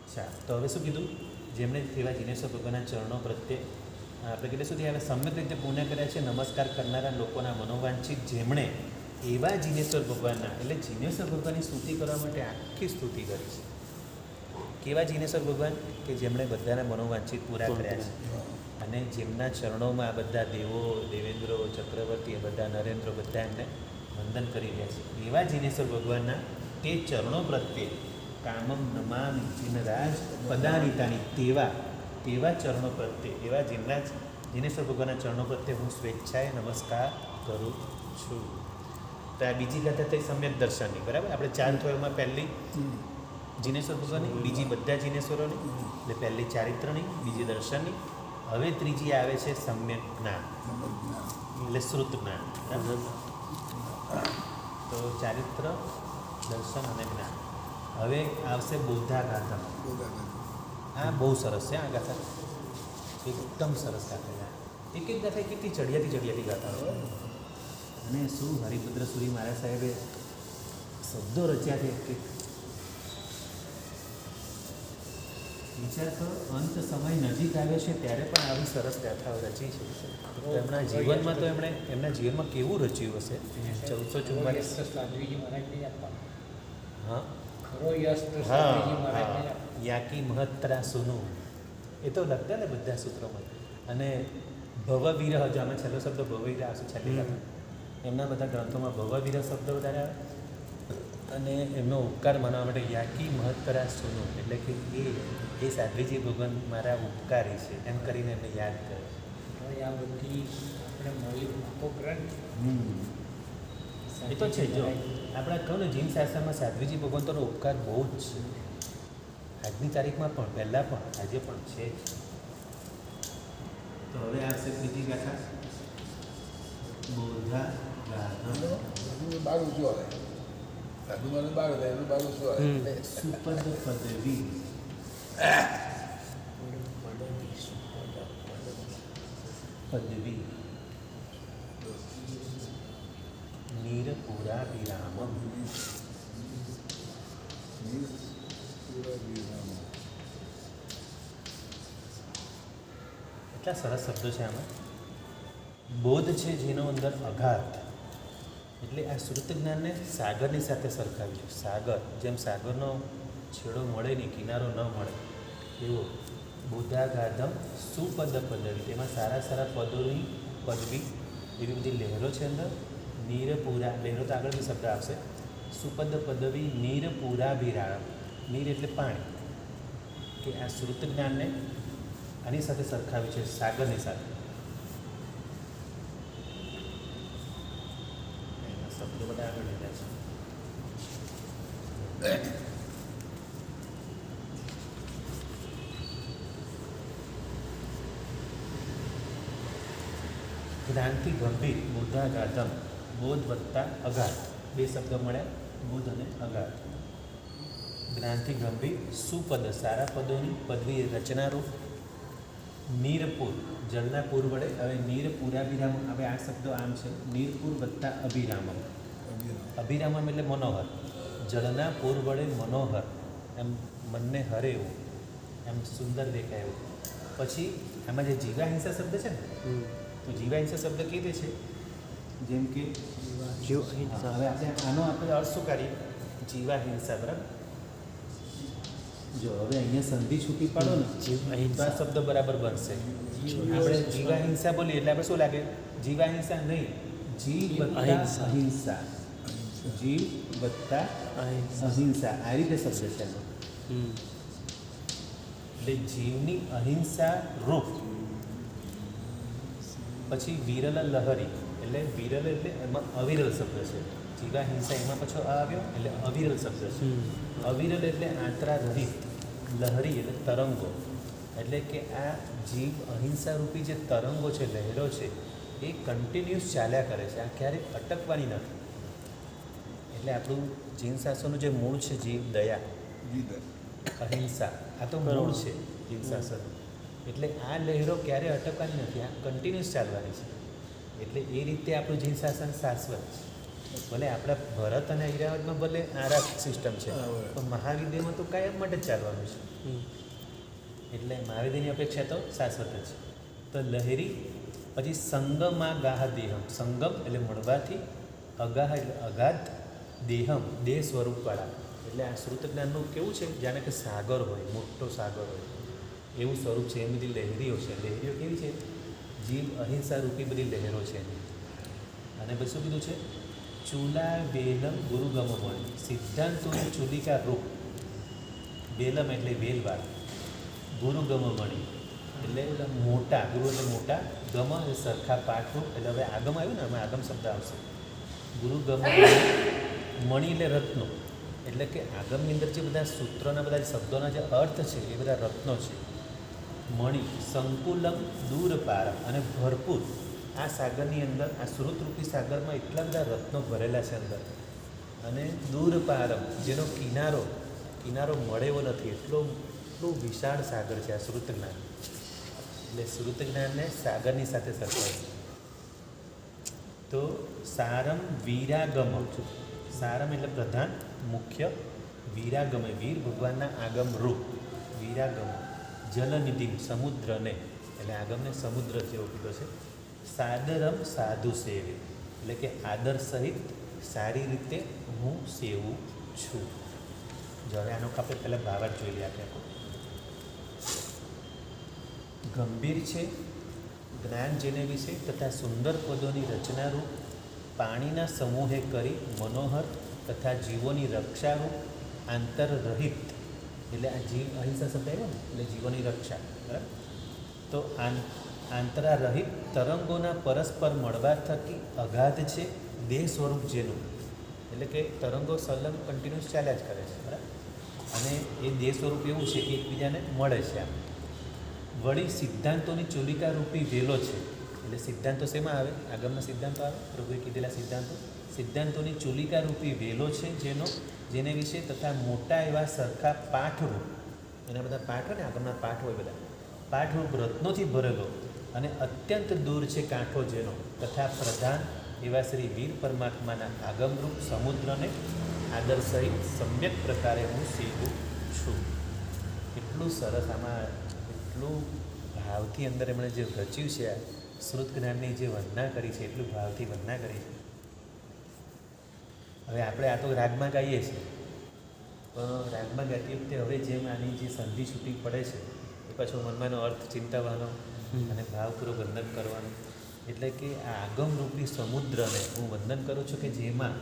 અચ્છા, તો હવે શું કીધું? જેમણે તેવા જીનેશ્વર ભગવાનના ચરણો પ્રત્યે આપણે કેટલે સુધી હવે સમ્યક રીતે પુણ્ય કર્યા છે. નમસ્કાર કરનારા લોકોના મનોવાંછિત જેમણે એવા જીનેશ્વર ભગવાનના, એટલે જીનેશ્વર ભગવાનની સ્તુતિ કરવા માટે આખી સ્તુતિ કરી છે. કેવા જીનેશ્વર ભગવાન? કે જેમણે બધાના મનોવાંછિત પૂરા કર્યા છે અને જેમના ચરણોમાં આ બધા દેવો, દેવેન્દ્રો, ચક્રવર્તી, બધા નરેન્દ્રો બધા એમને વંદન કરી રહ્યા છે. એવા જીનેશ્વર ભગવાનના તે ચરણો પ્રત્યે કામમ નમામિ જીનરાજ પદાનિતાની તેવા ચરણો પ્રત્યે, એવા જીનેશ્વર ભગવાનના ચરણો પ્રત્યે હું સ્વેચ્છાએ નમસ્કાર કરું છું. તો આ બીજી ગાથા થઈ સમ્યક દર્શનની. બરાબર? આપણે 4 થોયમાં પહેલી જીનેશ્વર ભગવાનની, બીજી બધા જીનેશ્વરોની, એટલે પહેલી ચારિત્રની, બીજી દર્શનની. હવે ત્રીજી આવે છે સમ્યક જ્ઞાન, એટલે શ્રુત જ્ઞાન. તો ચારિત્ર, દર્શન અને જ્ઞાન. હવે આવશે બૌદ્ધા ગાથા. આ બહુ સરસ છે. આ ગાથા એકદમ સરસ ગાથા. એક ગાથા કેટલી ચડિયાતી ગાથા. અને શું હરિભદ્ર સુરી મહારાજ સાહેબે શબ્દો રચ્યા છે કે વિચાર કરો, અંત સમય નજીક આવ્યો છે ત્યારે પણ આવી સરસ ગાથાઓ રચી છે. તો એમના જીવનમાં તો એમના જીવનમાં કેવું રચ્યું હશે. 1444. હા હા, યાકી મહત્તરા સુનું, એ તો લખતા ને બધા સૂત્રોમાં. અને ભવવીર, જો આમાં છેલ્લો શબ્દ ભવવીર આવશે છેલ્લી ગાથા. એમના બધા ગ્રંથોમાં ભવવીર શબ્દ વધારે આવે. અને એમનો ઉપકાર માનવા માટે યાકી મહત્તરા સુનું, એટલે કે એ સાધ્વીજી ભગવાન મારા ઉપકારી છે એમ કરીને એમને યાદ કરે. આ બધી આપણે મળી આખો ગ્રંથ એ તો છે. જો આપણા કહું ને જીન શાસ્ત્રમાં સાધ્વીજી ભગવંતોનો ઉપકાર બહુ જ છે. આજની તારીખમાં પણ, પહેલાં પણ, આજે પણ છે જ. તો હવે આવશે ત્રીજી ગાથા બૌદ્ધા ગાથા. બારું શું આવે? સાધુમાનું બારું થાય એનું બારું શું આવે? સુપદ પદવી પદવી નીરપુરા વિરામમ. એટલા સરસ શબ્દો છે આમાં. બોધ છે જેનો અંદર અગાધ, એટલે આ શ્રુત જ્ઞાનને સાગરની સાથે સરખાવ્યું. સાગર, જેમ સાગરનો છેડો મળે નહીં, કિનારો ન મળે, એવો બુદ્ધાગાધમ સુપદ પદવી, તેમાં સારા સારા પદોની પદવી, એવી બધી લહેરો છે અંદર. નીરપુરા, લહેરો તો આગળ બી શબ્દ આવશે. સુપદ પદવી નીરપુરા વિરામ. નીર એટલે પાણી. કે આ શ્રુત જ્ઞાનને આની સાથે સરખાવ્યું છે, સાગરની સાથે. શબ્દો બધા આગળ લીધા છે. જ્ઞાનથી ગંભીર બોધાગાધમ, બોધ વત્તા અગાધ, બે શબ્દ મળ્યા, બોધ અને અગાધ. જ્ઞાનથી ગંભીર સુપદ, સારા પદોની પદવી રચનારૂપ. નીરપુર, જળના પૂર વડે, હવે નીરપુરાભિરામમ, હવે આ શબ્દ આમ છે, નીરપુર વત્તા અભિરામમ. અભિરામમ એટલે મનોહર, જળના પૂર વડે મનોહર, એમ મનને હરે એવું, એમ સુંદર દેખાય એવું. પછી આમાં જે જીવાહિંસા શબ્દ છે ને, તો જીવાહિંસા શબ્દ કેવી છે, જેમ કે જીવ અહિંસા. હવે આપણે આપણે અર્થ શું કાઢીએ, જીવાહિંસા, બરાબર. જો હવે અહીંયા સંધિ છૂટી પાડો ને, જીવ તો આ અહિંસા. શબ્દ બરાબર બનશે. આપણે જીવાહિંસા બોલીએ એટલે આપણે શું લાગે, જીવાહિંસા નહીં, જીવ વત્તા અહિંસા. અહિંસા, જીવ વત્તા અહિંસા. અહિંસા, આ રીતે શબ્દ છે એનો. હમ. એટલે જીવની અહિંસા રૂપ. પછી વિરલ લહરી, એટલે વિરલ એટલે એમાં અવિરલ શબ્દ છે. જીવાહિંસા એમાં પાછો આ આવ્યો એટલે અવિરલ શબ્દ છે. અવિરલ એટલે આંતરા રહિત, લહરી એટલે તરંગો, એટલે કે આ જીવ અહિંસા રૂપી જે તરંગો છે, લહેરો છે, એ કન્ટિન્યુઅસ ચાલ્યા કરે છે, આ ક્યારેય અટકવાની નથી. એટલે આપણું જૈન શાસ્ત્રનું જે મૂળ છે, જીવ દયા અહિંસા, આ તો મૂળ છે જૈન શાસ્ત્ર. એટલે આ લહેરો ક્યારેય અટકવાની નથી, આ કન્ટિન્યુઅસ ચાલવાની છે. એટલે એ રીતે આપણું જૈન શાસન શાશ્વત છે. ભલે આપણા ભરત અને ઐરાવતમાં ભલે આરા સિસ્ટમ છે, તો મહાવિદ્યમાં તો કાયમ માટે જ ચાલવાનું છે. એટલે મહાવિદ્યની અપેક્ષા તો શાશ્વત જ છે. તો લહેરી. પછી સંગમા ગાહ દેહમ, સંગમ એટલે મળવાથી, અગાહ એટલે અગાધ, દેહમ દેહ સ્વરૂપવાળા. એટલે આ શ્રુત જ્ઞાનનું કેવું છે, જાણે કે સાગર હોય, મોટો સાગર હોય એવું સ્વરૂપ છે. એ બધી લહેરીઓ છે. લહેરીઓ કેવી છે, જીવ અહિંસા રૂપી બધી લહેરો છે એની. અને પછી શું કીધું છે, ચૂલા વેલમ ગુરુગમ મળી, સિદ્ધાંતોની ચૂલિકા રૂપ. વેલમ એટલે વેલવાળ, ગુરુગમ મળી એટલે મોટા, ગુરુ એટલે મોટા, ગમ એટલે સરખા પાઠરૂપ. એટલે હવે આગમ આવ્યું ને, આમાં આગમ શબ્દ આવશે. ગુરુગમ મણી એટલે રત્નો, એટલે કે આગમની અંદર જે બધા સૂત્રોના બધા શબ્દોના જે અર્થ છે એ બધા રત્નો છે. મણી સંકુલમ દૂર પાર, અને ભરપૂર આ સાગરની અંદર, આ શ્રુતરૂપી સાગરમાં એટલા બધા રત્નો ભરેલા છે અંદર. અને દૂર પારમ, જેનો કિનારો મળે એવો નથી, એટલું વિશાળ સાગર છે આ શ્રુત જ્ઞાન. એટલે શ્રુત જ્ઞાનને સાગરની સાથે સરખાવે. તો સારમ વીરાગમ, સારમ એટલે પ્રધાન મુખ્ય, વીરાગમ વીર ભગવાનના આગમ રૂપ, વીરાગમ. જલનિધિ સમુદ્રને, એટલે આગમને સમુદ્ર જેવો કીધો છે. સાદરમ સાધુ સેવે, એટલે કે આદર સહિત સારી રીતે હું સેવું છું. જો હવે આનો આપણે પહેલાં ભાવાર્થ જોઈ લઈએ આપણે. ગંભીર છે, જ્ઞાન જેને વિશે તથા સુંદર પદોની રચનારૂપ, પાણીના સમૂહે કરી મનોહર તથા જીવોની રક્ષારૂપ, આંતરરહિત, એટલે આ જીવ અહિંસા શબ્દ આવ્યો ને, એટલે જીવોની રક્ષા, બરાબર. તો આંતરારહિત તરંગોના પરસ્પર મળવા થકી અગાધ છે, દેહ સ્વરૂપ જેનું, એટલે કે તરંગો સલંગ કન્ટિન્યુઅસ ચાલ્યા જ કરે છે, બરાબર. અને એ દેહ સ્વરૂપ એવું છે કે એકબીજાને મળે છે. આમ વળી સિદ્ધાંતોની ચુલિકા રૂપી વેલો છે, એટલે સિદ્ધાંતો શેમાં આવે, આગળના સિદ્ધાંતો આવે, પ્રભુએ કીધેલા સિદ્ધાંતોની ચુલિકા રૂપી વેલો છે, જેને વિશે તથા મોટા એવા સરખા પાઠરૂપ, એના બધા પાઠ હોય ને, આગળના પાઠ હોય બધા, પાઠરૂપ રત્નોથી ભરેલો અને અત્યંત દૂર છે કાંઠો જેનો, તથા પ્રધાન એવા શ્રી વીર પરમાત્માના આગમરૂપ સમુદ્રને આદર સહિત સમ્યક પ્રકારે હું સેવું છું. એટલું સરસ આમાં, એટલું ભાવથી અંદર એમણે જે રચ્યું છે, આ શ્રુત જ્ઞાનની જે વંદના કરી છે, એટલું ભાવથી વંદના કરી છે. હવે આપણે આ તો રાગમાં ગાઈએ છીએ, પણ રાગમાં ગાતી વખતે હવે જેમ આની જે સંધિ છૂટી પડે છે, એ પાછો મનમાંનો અર્થ ચિંતાવાનો અને ભાવપૂર્વક વંદન કરવાનું. એટલે કે આ આગમરૂપી સમુદ્રને હું વંદન કરું છું કે જેમાં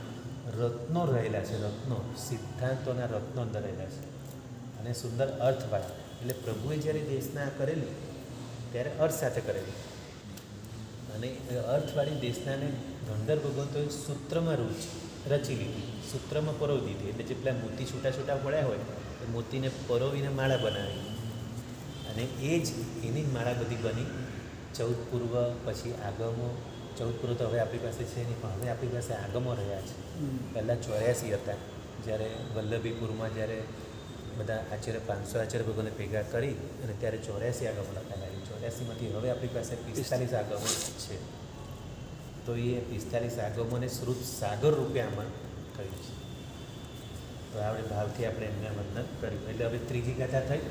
રત્નો રહેલા છે, રત્નો, સિદ્ધાંતોના રત્નો અંદર રહેલા છે અને સુંદર અર્થવાળા. એટલે પ્રભુએ જ્યારે દેશના કરેલી ત્યારે અર્થ સાથે કરેલી, અને અર્થવાળી દેશનાને ધનધર ભગવંતોએ સૂત્રમાં રચી લીધી, સૂત્રમાં પરોવી દીધી. એટલે જે પેલા મોતી છૂટા છૂટા પડ્યા હોય એ મોતીને પરોવીને માળા બનાવી, અને એ જ એની જ માળા બધી બની. 14 પૂર્વ, પછી આગમો. 14 પૂર્વ તો હવે આપણી પાસે છે નહીં, પણ હવે આપણી પાસે આગમો રહ્યા છે. પહેલાં 84 હતા, જ્યારે વલ્લભીપુરમાં જ્યારે બધા આચાર્ય 500 આચાર્ય ભગવાનને ભેગા કરી અને ત્યારે 84 આગમો લખાયેલા. 84માંથી હવે આપણી પાસે 45 આગમો છે. તો એ 45 આગમોને શ્રુત સાગર રૂપે આમાં કહ્યું છે. તો આપણે ભાવથી આપણે એમને વંદન કર્યું. એટલે હવે ત્રીજી ગાથા થઈ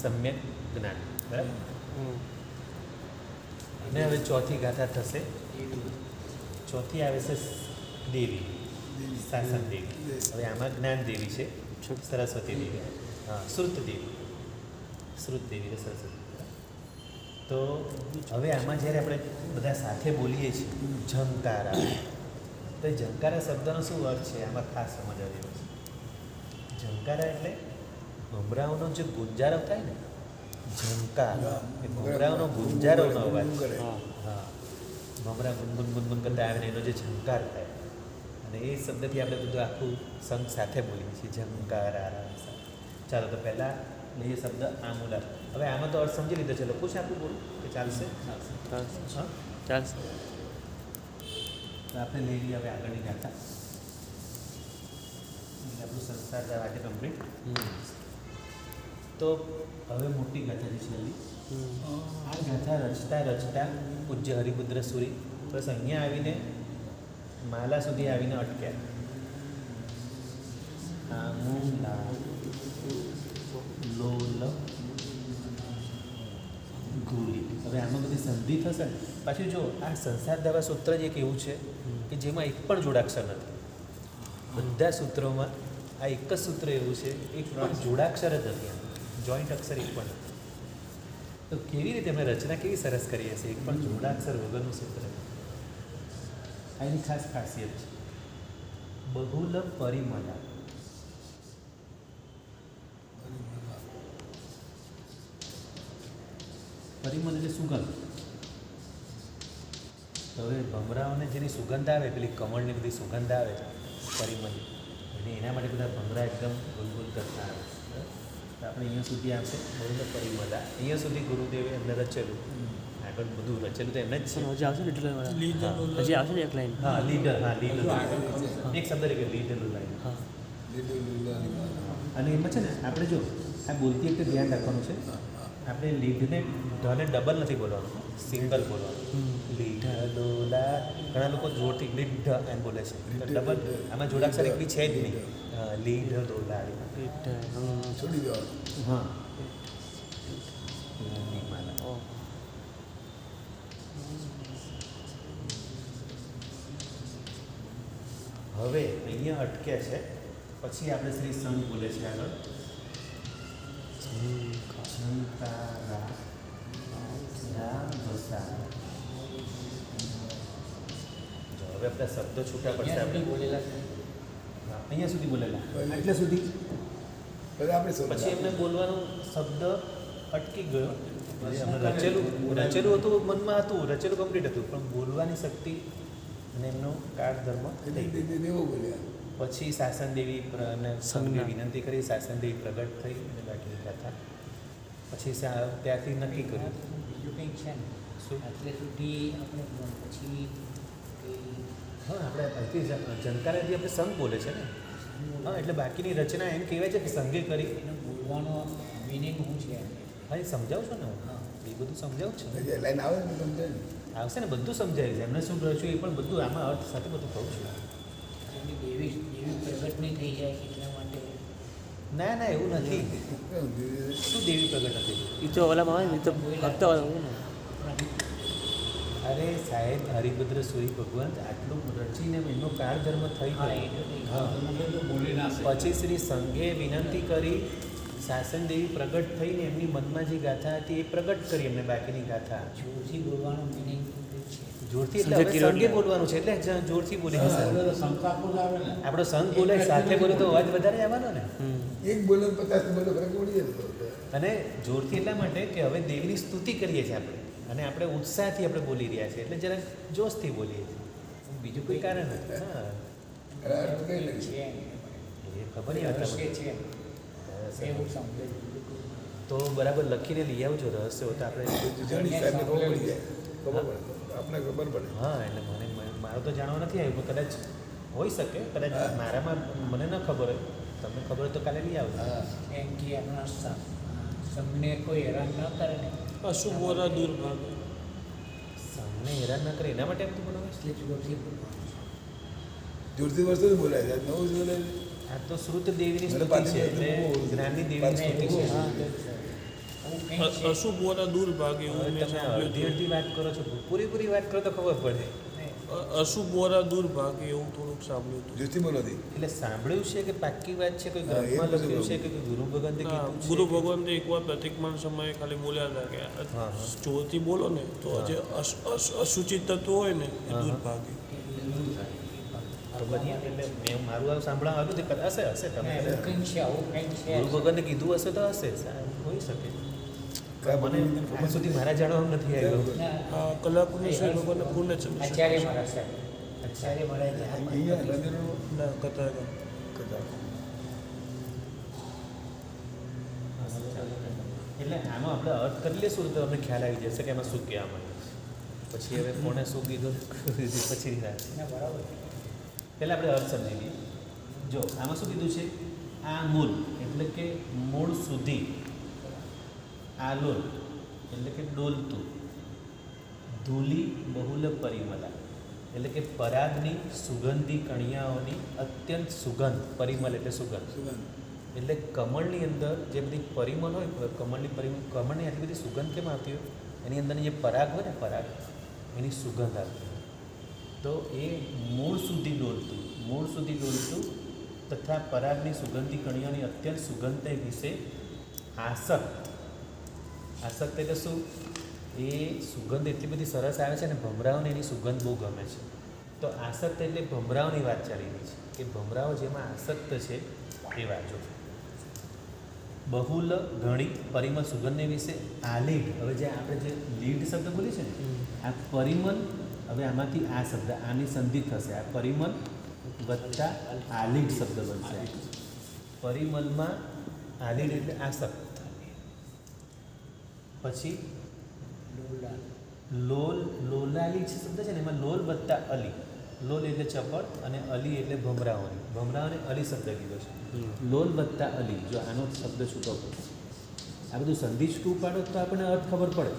સમ્યક જ્ઞાન, બરાબર. અને હવે ચોથી ગાથા થશે. ચોથી આવે છે દેવી, શાસન દેવી. હવે આમાં જ્ઞાન દેવી છે, સરસ્વતી દેવી. હા, શ્રુત દેવી, શ્રુત દેવી ને સરસ્વતી. તો હવે આમાં જ્યારે આપણે બધા સાથે બોલીએ છીએ ઝંકારા, તો એ ઝંકારા શબ્દનો શું અર્થ છે આમાં ખાસ સમજવા જેવું છે. ઝંકારા એટલે ભમરાઓનો જે ગુંજારો થાય ને, ઝંકાર એ ભમરાઓનો ગુંજારોનો અવાજ. હા, ભમરા ગુનગુન ગુનગુન કરતા આવે ને એનો જે ઝંકાર થાય, અને એ શબ્દથી આપણે બધું આખું સંઘ સાથે બોલીએ છીએ ઝંકારા. ચાલો તો પહેલાં લઈએ શબ્દ આમૂલા. હવે આમાં તો અર્થ સમજી લીધો છે, લખું છે આપણું બોલું કે ચાલશે? હા, ચાલશે. તો આપણે લઈ લઈએ હવે આગળની ગાથા. આપણું સંસાર આજે કમ્પ્લીટ. તો હવે મોટી ગાથા છે છેલ્લી. આ ગાથા રચતા પૂજ્ય હરિપુત્ર સુરી બસ અહીંયા આવીને માલા સુધી આવીને અટક્યા. આમૂલા લોલ ગુરી. હવે આમાં બધી સંધિ થશે ને. પાછું જો આ સંસાર દાવા સૂત્ર જ એક એવું છે કે જેમાં એક પણ જોડાક્ષર નથી. બધા સૂત્રોમાં આ એક જ સૂત્ર એવું છે, એક પણ જોડાક્ષર જ નથી, જોઈન્ટ અક્ષર એક પણ નથી. તો કેવી રીતે અમે રચના કેવી સરસ કરીએ છીએ, એક પણ જોડાક્ષર વગરનું સૂત્ર. આ એની ખાસ ખાસિયત છે. બહુલ પરિમલા. પરિમલ એટલે સુગંધ. તો હવે ભમરાઓને જેની સુગંધ આવે, પેલી કમળની બધી સુગંધ આવે પરિમલ, અને એના માટે બધા ભમરા એકદમ ગુલગુલ કરતા આવે. તો આપણે અહીંયા સુધી આવશે બહુલ પરિમલા. અહીંયા સુધી ગુરુદેવે એમને રચેલું, આગળ બધું રચેલું તો એમને જ છે. હજી આવશે ને એટલે હજી આવશે ને એક લાઈન. હા, લીડર. હા, લીડર એક શબ્દ કે લીડર લાઈન. હા, અને એમાં છે ને આપણે જો આ બોલતી વખતે ધ્યાન રાખવાનું છે. આપણે લીડને ઢને ડબલ નથી બોલવાનું, સિંગલ બોલવાનું. લીઢ ડોલા. ઘણા લોકો જોરથી લીઢ એમ બોલે છે, ડબલ. આમાં જોડાક્ષર એક બી છે જ નહીં. લીઢ ડોલા છોડી દેવાનું. હા. હવે અહીંયા અટક્યા છે, પછી આપણે શ્રી સંઘ બોલે છે આગળ. ઝંકારા ભસા. હવે આપણા શબ્દો છૂટા પડશે. આપણે બોલેલા છે. અહીંયા સુધી બોલેલા, એટલે સુધી. પછી આપણે પછી એમને બોલવાનો શબ્દ અટકી ગયો. રચેલું હતું, મનમાં હતું, રચેલું કમ્પ્લીટ હતું, પણ બોલવાની શક્તિ અને એમનો કાળ ધર્મ થઈ ગયો. દેવો બોલ્યા. પછી શાસન દેવી અને સંઘને વિનંતી કરી, શાસન દેવી પ્રગટ થઈ અને બાકીની ગાથા પછી ત્યાંથી નક્કી કર્યું. બીજું કંઈક છે ને શું? એટલે સુધી આપણે પછી હા, આપણે અહીંથી જનકારાથી આપણે સંઘ બોલે છે ને. હા, એટલે બાકીની રચના એમ કહેવાય છે કે સંઘે કરી. એનો બોલવાનો મિનિંગ શું છે? હા, એ સમજાવું છું ને હું. એ બધું સમજાવું છું. લાઈન આવે ને સમજે ને. આવશે ને, બધું સમજાય છે. એમને શું રચ્યું એ પણ બધું આમાં અર્થ સાથે બધું કહું છું. એની દેવી પ્રગટ નહીં થઈ જાય એટલા માટે. ના ના, એવું નથી. શું દેવી પ્રગટ નથી? એ તો ઓલામાં આવે ને, એ તો ભક્ત હોય ને. અરે સાહેબ, હરિભદ્ર સુરી ભગવંત આટલું રચીને એમનો કાળ ધર્મ થઈ ગયો. પછી શ્રી સંઘે વિનંતી કરી, શાસન દેવી પ્રગટ થઈને એમની મનમાં જે ગાથા હતી એ પ્રગટ કરી એમને બાકીની ગાથા. જોરથી બોલવાનો મિનિંગ છે. જોરથી એટલે હવે સંઘે બોલવાનું છે, એટલે જોરથી બોલી હશે. આપણો સંઘ બોલે, સાથે બોલે તો અવાજ વધારે આવવાનો ને. એક બોલે 50 બોલે ફરક પડી જાય. અને જોરથી એટલા માટે કે હવે દેવીની સ્તુતિ કરીએ છીએ આપણે, અને આપણે ઉત્સાહથી આપણે બોલી રહ્યા છીએ, એટલે જરાક જોશથી બોલીએ છીએ. બીજું કોઈ કારણ નથી. હા અરે અર્થ કઈ લે છે એ ખબર નહીં હતા રહસ્ય છે એવું સાંભળેલું. તો બરાબર લખીને લઈ આવજો રહસ્ય હોય તો આપણે જાણી સાહેબને ખબર પડી જાય ખબર પડે આપણે ખબર પડે હા એટલે મારું તો જાણવા નથી આવ્યું પણ કદાચ હોઈ શકે કદાચ મારામાં મને ન ખબર હોય તમને ખબર હોય તો કાલે લઈ આવજો. હા એમ કે એમના તમને કોઈ હેરાન ન કરે ને અશુભોરા દૂર ભાગે. સામને હેરાન ના કરે એના માટે એમ તો બનાવે છે. એટલે જ ગોઠવી બોલવાનું. જોરથી વર્ષો જ બોલાય છે નવું જ બોલાય છે. આ તો શ્રુત દેવીની મને સ્તુતિ પાછી છે એટલે બહુ જ્ઞાનની દેવીની સ્તુતિ છે. હા, એવું કંઈક છે. અશુભોરા દૂર ભાગે એવું હવે મેં તમે સાંભળ્યું અડધી હતું. અડધી વાત કરો છો પૂરી વાત કરો તો ખબર પડે. અશુભોરા દૂર ભાગે એવું થોડુંક સાંભળ્યું હતું. જોરથી બોલવાથી એટલે સાંભળ્યું છે કે પાક્કી વાત છે કોઈ હા, એ ગ્રંથમાં બધું લખ્યું છે કે કોઈ ગુરુ ભગવંતે ના, કીધું છે ગુરુ કે- ભગવાન એકવાર પ્રતિકમાન સમયે ખાલી બોલ્યા હતા કે હા, હા. જોરથી બોલો ને તો હા. જે અશુચિત તત્વો હોય ને એ દૂર હા. ભાગે. તો બધી એટલે મેં મારું આ સાંભળવા આવ્યું તે કદાચ હશે તમે ના, એવું કંઈક છે આવું કંઈક છે ગુરુ ભગવંતે કીધું હશે તો હશે હોઈ શકે મને આજ સુધી મારા જાણવામાં નથી આવ્યું. ના, આ કલાકનું છે ભગવાનને પૂર્ણ છે આચાર્ય મારા સાહેબ આચાર્ય મારા અહીંયા મંદિરનો ના કથા કથા એટલે આનો આપણે અર્થ કરી લઈશું તો અમને ખ્યાલ આવી જશે કે એમાં શું કહેવા માંગે છે. પછી હવે કોણે શું કીધું પછી વાત ના બરાબર પહેલાં આપણે અર્થ સમજી લઈએ. જો આમાં શું કીધું છે આ મૂળ એટલે કે મૂળ સુધી આલોલ એટલે કે ડોલતું ધૂલી બહુલ પરિમલા એટલે કે પરાગની સુગંધી કણિયાઓની અત્યંત સુગંધ પરિમલ એટલે સુગંધ સુગંધ એટલે કમળની અંદર જે બધી પરિમળ હોય કમળની આટલી બધી સુગંધ કેમ આવતી હોય એની અંદરની જે પરાગ હોય ને પરાગ એની સુગંધ આવતી હોય તો એ મૂળ સુધી ડોલતું તથા પરાગની સુગંધી કણિયાની અત્યંત સુગંધ વિશે આસક્ત એટલે શું એ સુગંધ એટલી બધી સરસ આવે છે ને ભમરાઓને એની સુગંધ બહુ ગમે છે. તો આસક્ત એટલે ભમરાઓની વાત ચાલી રહી છે કે ભમરાઓ જેમાં આસક્ત છે એ વાંચો. બહુલ ઘણી પરિમળ સુગંધને વિશે આલીડ હવે જે આપણે જે લીડ શબ્દ બોલીએ છે ને આ પરિમળ હવે આમાંથી આ શબ્દ આની સંધિ થશે આ પરિમળ વત્તા આલીડ શબ્દ બનશે. પરિમળમાં આલીડ એટલે આસક્ત પછી લોલાલી શબ્દ છે ને એમાં લોલ વત્તા અલી લોલ એટલે ચપળ અને અલી એટલે ભમરાઓને અલી શબ્દ કીધો છે. લોલ વત્તા અલી જો આનો શબ્દ છૂટો પડે આ બધું સંધિ છૂટું પાડો તો આપણને અર્થ ખબર પડે.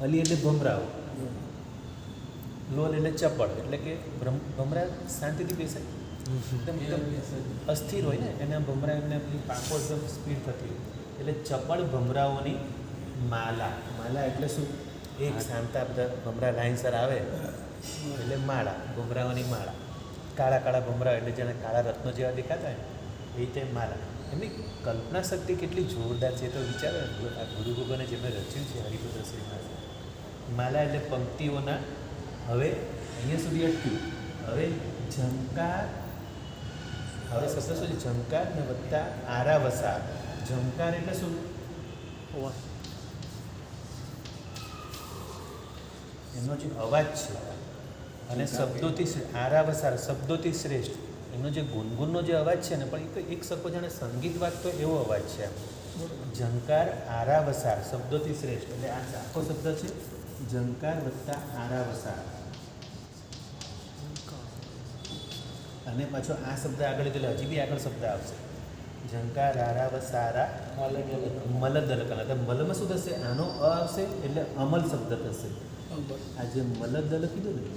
અલી એટલે ભમરાઓ લોલ એટલે ચપળ એટલે કે ભમરા શાંતિથી બેસે એકદમ અસ્થિર હોય ને એના ભમરા એમને પેલી પાંખો એકદમ સ્પીડ થતી હોય એટલે ચપળ ભમરાઓની માલા એટલે શું એક શાંતા બધા ભમરા લાઈનસર આવે એટલે ભમરાઓની માળા કાળા ભમરા એટલે જેને કાળા રત્નો જેવા દેખાતા હોય એ રીતે માલા. એમની કલ્પના શક્તિ કેટલી જોરદાર છે તો વિચારો આ ગુરુ ભગવાને જેમણે રચ્યું છે હરિભદ્ર શ્રીનિવાસ માલા એટલે પંક્તિઓના હવે અહીંયા સુધી અટક્યું હવે ઝંકાર હવે શબ્દ શું છે ઝંકાર ને વત્તા આરાવસા. ઝંકાર એટલે શું એમનો જે અવાજ છે અને શબ્દોથી આરાવસાર શબ્દોથી શ્રેષ્ઠ એમનો જે ગુનગુનનો જે અવાજ છે ને પણ એક સરખો જાણે સંગીત વાગતો એવો અવાજ છે આમ. ઝંકાર આરાવસાર શબ્દોથી શ્રેષ્ઠ એટલે આ આખો શબ્દ છે ઝંકાર વત્તા આરાવસાર અને પાછો આ શબ્દ આગળ એટલે હજી બી આગળ શબ્દ આવશે ઝંકાર આરાવસારા મલદલકન એટલે મલમાં શું થશે આનો અ આવશે એટલે અમલ શબ્દ થશે. આ જે મલદલ કીધું ને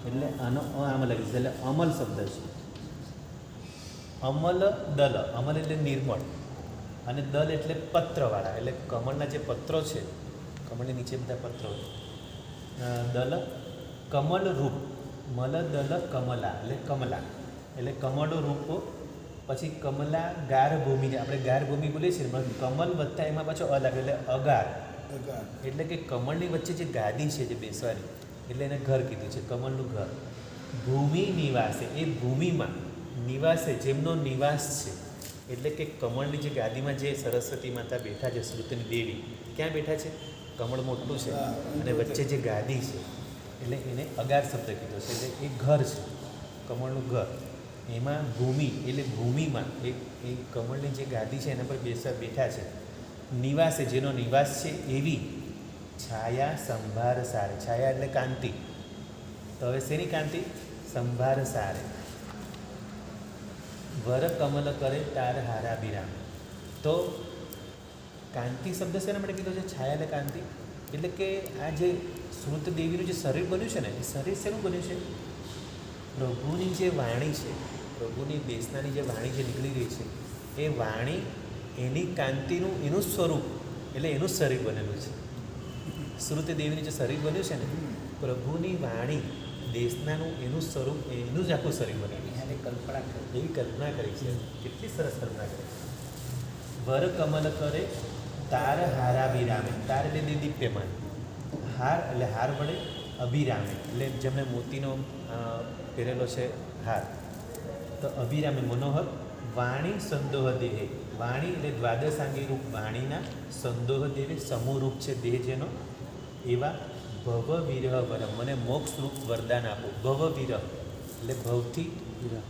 એટલે આનો આમાં લાગી છે એટલે અમલ શબ્દ છે. અમલ દલ અમલ એટલે નિર્મળ અને દલ એટલે પત્રવાળા એટલે કમળના જે પત્રો છે કમળની નીચે બધા પત્રો દલ કમલ રૂપ મલ દલ કમલા એટલે કમલા એટલે કમળો રૂપ પછી કમલા ગાર ભૂમિ આપણે ગાર ભૂમિ બોલીએ છીએ પણ કમલ વત્તા એમાં પાછો અ લાગે એટલે અગાર એટલે કે કમળની વચ્ચે જે ગાદી છે જે બેસવાની એટલે એને ઘર કીધું છે કમળનું ઘર. ભૂમિ નિવાસે એ ભૂમિમાં નિવાસે જેમનો નિવાસ છે એટલે કે કમળની જે ગાદીમાં જે સરસ્વતી માતા બેઠા છે શ્રુતની દેવી ક્યાં બેઠા છે કમળ મોટું છે અને વચ્ચે જે ગાદી છે એટલે એને અગાર શબ્દ કીધો છે, એટલે એ ઘર છે, કમળનું ઘર. એમાં ભૂમિ એટલે ભૂમિમાં એ કમળની જે ગાદી છે એના પર બેઠા છે. નિવાસે જેનો નિવાસ છે એવી છાયા સંભાર સારે. છાયા એટલે કાંતિ. તો હવે શેની કાંતિ? સંભાર સારે. વર કમલ કરે તાર હારા બિરામ. તો કાંતિ શબ્દ શેના માટે કીધો છે? છાયા એટલે કાંતિ. એટલે કે આ જે શ્રુત દેવીનું જે શરીર બન્યું છે ને, એ શરીર શેનું બન્યું છે? પ્રભુની જે વાણી છે, પ્રભુની દેશનાની જે વાણી જે નીકળી રહી છે, એ વાણી એની કાંતિનું એનું સ્વરૂપ એટલે એનું શરીર બનેલું છે. શ્રુત દેવીનું જે શરીર બન્યું છે ને, પ્રભુની વાણી દેશનાનું એનું સ્વરૂપ એનું જ આખું શરીર બનેલું છે. કલ્પના કરી. એવી કલ્પના કરી છે. કેટલી સરસ કલ્પના કરી. વર કમલ કરે તાર હારા અભિરામે. તાર એટલે દીપ્યમાન, હાર એટલે હાર વડે, અભિરામે એટલે જેમને મોતીનો પહેરેલો છે હાર. તો અભિરામે મનોહર. વાણી સંદોહ દેહે. વાણી એટલે દ્વાદશાંગી રૂપ વાણીના, સંદોહ દેહે સમૂહ રૂપ છે દેહ જેનો. એવા ભવ વિરહ વરમ, મને મોક્ષ રૂપ વરદાન આપો. ભવ વિરહ એટલે ભવથી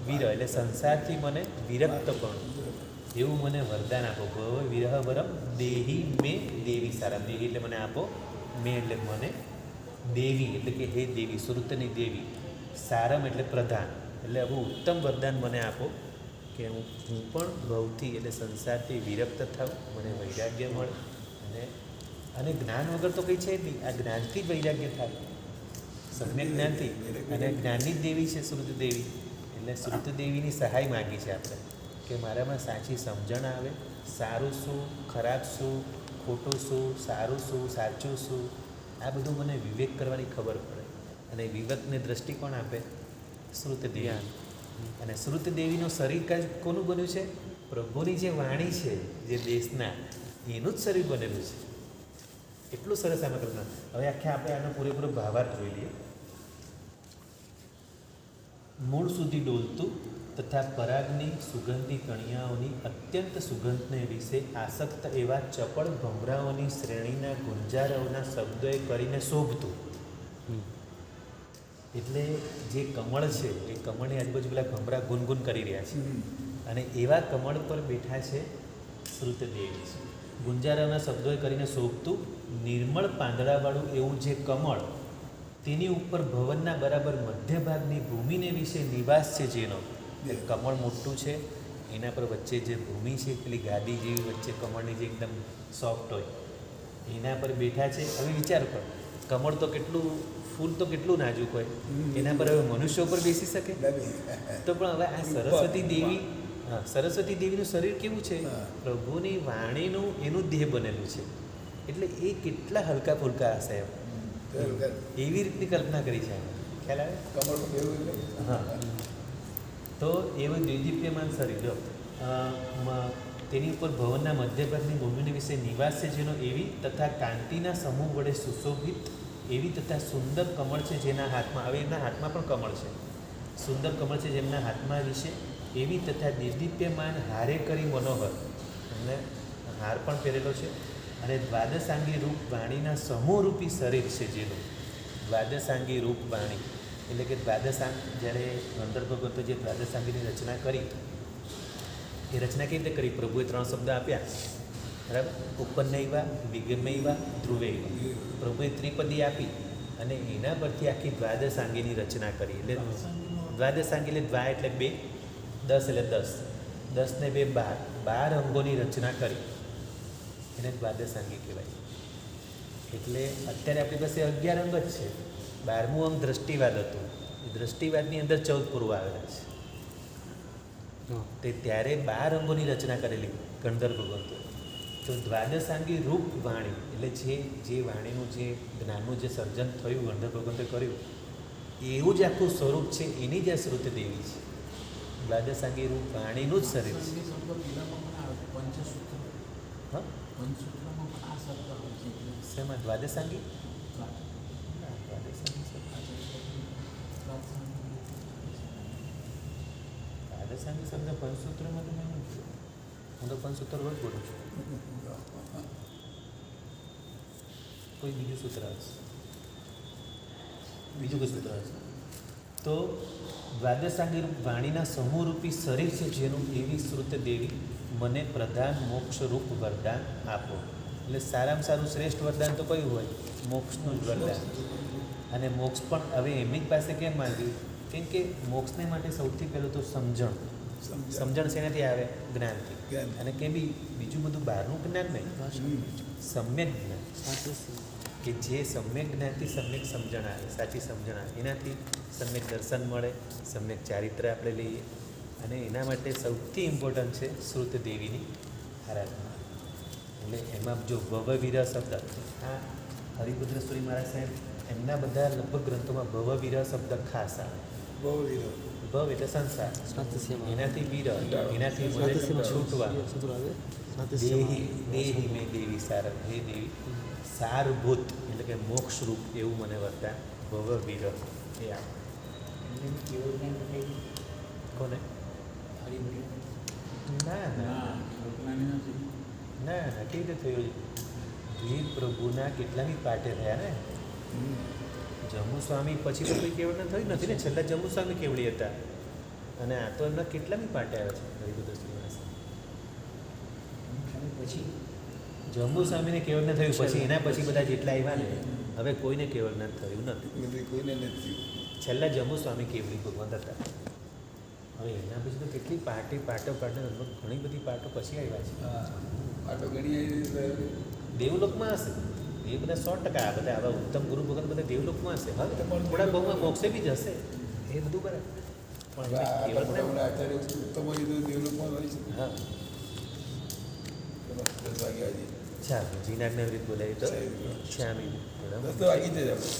વિરહ એટલે સંસારથી મને વિરક્ત પણ એવું મને વરદાન આપો. ભવ વિરહ વરમ દેહી મેં દેવી સારા. દેહી એટલે મને આપો, મેં એટલે મને, દેવી એટલે કે હે દેવી, શ્રુતની દેવી, સારમ એટલે પ્રધાન, એટલે આવું ઉત્તમ વરદાન મને આપો કે હું પણ ભવથી એટલે સંસારથી વિરક્ત થાઉં, મને વૈરાગ્ય મળે. અને જ્ઞાન વગર તો કંઈ છે જ નહીં. આ જ્ઞાનથી જ વૈરાગ્ય થાય, સમ્યક જ્ઞાનથી. અને જ્ઞાનની જ દેવી છે શ્રુત દેવી. એટલે શ્રુત દેવીની સહાય માગી છે આપણે કે મારામાં સાચી સમજણ આવે. સારું શું, ખરાબ શું, ખોટું શું, સારું શું, સાચું શું, આ બધું મને વિવેક કરવાની ખબર પડે. અને વિવેકને દ્રષ્ટિકોણ આપે શ્રુત દેવી. અને શ્રુત દેવીનું શરીર કોનું બન્યું છે? પ્રભુની જે વાણી છે જે દેશના, એનું જ શરીર બનેલું છે. એટલું સરસ આમાં કલ્પના. હવે આખા આપણે આનો પૂરેપૂરો ભાવાર્થ જોઈ લઈએ. મૂળ સુધી ડોલતું તથા પરાગની સુગંધી કણિયાઓની અત્યંત સુગંધને વિશે આસક્ત એવા ચપળ ભમરાઓની શ્રેણીના ગુંજારવના શબ્દોએ કરીને શોભતું. એટલે જે કમળ છે એ કમળની આજુબાજુ પેલા ભમરા ગુનગુન કરી રહ્યા છે. અને એવા કમળ પર બેઠા છે શ્રુત દેવી છે. ગુંજારવના શબ્દોએ કરીને શોભતું નિર્મળ પાંદડાવાળું એવું જે કમળ, તેની ઉપર ભવનના બરાબર મધ્ય ભાગની ભૂમિને વિશે નિવાસ છે જેનો. કમળ મોટું છે, એના પર વચ્ચે જે ભૂમિ છે પેલી ગાદી જેવી વચ્ચે કમળની જે એકદમ સોફ્ટ હોય એના પર બેઠા છે. હવે વિચાર કર, કમળ તો કેટલું, ફૂલ તો કેટલું નાજુક હોય, એના પર હવે મનુષ્યો પર બેસી શકે? તો પણ હવે આ સરસ્વતી દેવી, સરસ્વતી દેવીનું શરીર કેવું છે? પ્રભુની વાણીનું એનું દેહ બનેલું છે. એટલે એ કેટલા હલકા ફુલકા હશે એમ. એવી રીતની કલ્પના કરી છે. ખ્યાલ આવે? હા. તો એવું દ્વિદીપ્યમાન શરીર જો તેની ઉપર ભવનના મધ્યભાગની ભૂમિને વિશે નિવાસ છે જેનો, એવી તથા કાંતિના સમૂહ વડે સુશોભિત એવી તથા સુંદર કમળ છે જેના હાથમાં, હવે એમના હાથમાં પણ કમળ છે, સુંદર કમળ છે જેમના હાથમાં વિશે એવી તથા દિદીપ્યમાન હારે કરી મનોહર, અને હાર પણ પહેરેલો છે. અને દ્વાદશાંગી રૂપ વાણીના સમૂહરૂપી શરીર છે જેનું. દ્વાદશાંગી રૂપ વાણી એટલે કે દ્વાદશાંગ, જ્યારે ગંધર્વ ભગવંતો જે દ્વાદશાંગીની રચના કરી, એ રચના કેવી રીતે કરી? પ્રભુએ 3 શબ્દ આપ્યા, બરાબર? ઉપન્નૈવા, વિગમૈવા, ધ્રુવૈવા. પ્રભુએ ત્રિપદી આપી અને એના પરથી આખી દ્વાદશાંગીની રચના કરી. એટલે દ્વાદશાંગી એટલે દ્વા એટલે 2, 10 એટલે 10, 10 ને 2 12, 12 અંગોની રચના કરી, એને દ્વાદશાંગી કહેવાય. એટલે અત્યારે આપણી પાસે 11 અંગ જ છે. 12મું અંગ દ્રષ્ટિવાદ હતું. એ દ્રષ્ટિવાદની અંદર 14 પૂર્વ આવેલા છે. તે ત્યારે 12 અંગોની રચના કરેલી ગંધર્વ ભગવંતો. તો દ્વાદશાંગી રૂપ વાણી એટલે જે વાણીનું જે જ્ઞાનનું જે સર્જન થયું ગંધર્વ ભગવંતે કર્યું, એવું જ આખું સ્વરૂપ છે. એની જ આ શ્રુત દેવી છે. દ્વાદશાંગી રૂપ વાણીનું જ શરીર છે. હા, શેમાં? દ્વાદશાંગી દ્વાદશાંગી શબ્દ પંચસૂત્રમાં તો મેં નથી જોયું. હું તો પંચસૂત્ર રોજ બોલું છું. કોઈ બીજું સૂત્ર હશે, બીજું કોઈ સૂત્ર હશે. તો દ્વાદશાંગી રૂપ વાણીના સમૂહરૂપી શરીર છે જેનું એવી શ્રુત દેવી મને પ્રધાન મોક્ષરૂપ વરદાન આપો. એટલે સારામાં સારું શ્રેષ્ઠ વરદાન તો કયું હોય? મોક્ષનું જ વરદાન. અને મોક્ષ પણ હવે એમની જ પાસે કેમ માંગ્યું? કેમ કે મોક્ષને માટે સૌથી પહેલું તો સમજણ. સમજણ શેનાથી આવે? જ્ઞાનથી. જ્ઞાન. અને કે બી બીજું બધું બહારનું જ્ઞાન નહીં, સમ્યક જ્ઞાન, કે જે સમ્યક જ્ઞાનથી સમ્યક સમજણ આવે, સાચી સમજણ આવે, એનાથી સમ્યક દર્શન મળે, સમ્યક ચારિત્ર આપણે લઈએ. અને એના માટે સૌથી ઇમ્પોર્ટન્ટ છે શ્રુત દેવીની આરાધના. એટલે એમાં જો ભવવિરહ શબ્દ, આ હરિભદ્રેશ્વરી મહારાજ સાહેબ એમના બધા લગભગ ગ્રંથોમાં ભવવિરહ શબ્દ ખાસ આવે. બહુ વિરોધ. ભવ એટલે સંસાર, એનાથી વિરહ, એનાથી મને છૂટવા. દેહી દેહી મેં દેવી સાર, હે દેવી સારભૂત એટલે કે મોક્ષરૂપ એવું મને વરદાન ભવ વિરહ એ આપ. એમને કેવું જ્ઞાન થઈ કોને? હરિભરી ના ના ના ના, કેવી રીતે થયું? વીર પ્રભુના કેટલામી પાટે થયા ને. જમ્મુ સ્વામી પછી તો કોઈ કેવળ થયું નથી ને, છેલ્લા જમ્મુ સ્વામી કેવડી હતા. અને આ તો એમના કેટલામી પાટે આવે છે હરિભદ્રેશ્વરી મહારાજ. પછી જમ્મુ સ્વામીને કેવળ ન થયું પછી એના પછી બધા જેટલા આવ્યા ને હવે કોઈને કેવળ ન થયું નથી. બધી કોઈને નથી. છેલ્લા જમ્મુ સ્વામી કેવડી ભગવંત હતા. હવે એના પછી તો કેટલી પાટો લગભગ ઘણી બધી પાટો પછી આવ્યા છે. હા આટો ઘણી આવી. દેવલોકમાં હશે એ બધા 100%. આ બધા આવા ઉત્તમ ગુરુ ભગત બધા દેવલોકમાં હશે. હવે થોડા બહુમાં મોક્ષે બી જશે, એ બધું બરાબર. પણ આટલા કેવળ મોટા આચાર્ય ઉત્તમ હોય તો દેવલોકમાં હોય છે. હા, 10 વાગ્યા હજી. ચાલો જીનાજને રીત બોલાવી તો શ્યામી બરાબર. 10 તો વાગી જ આપણે.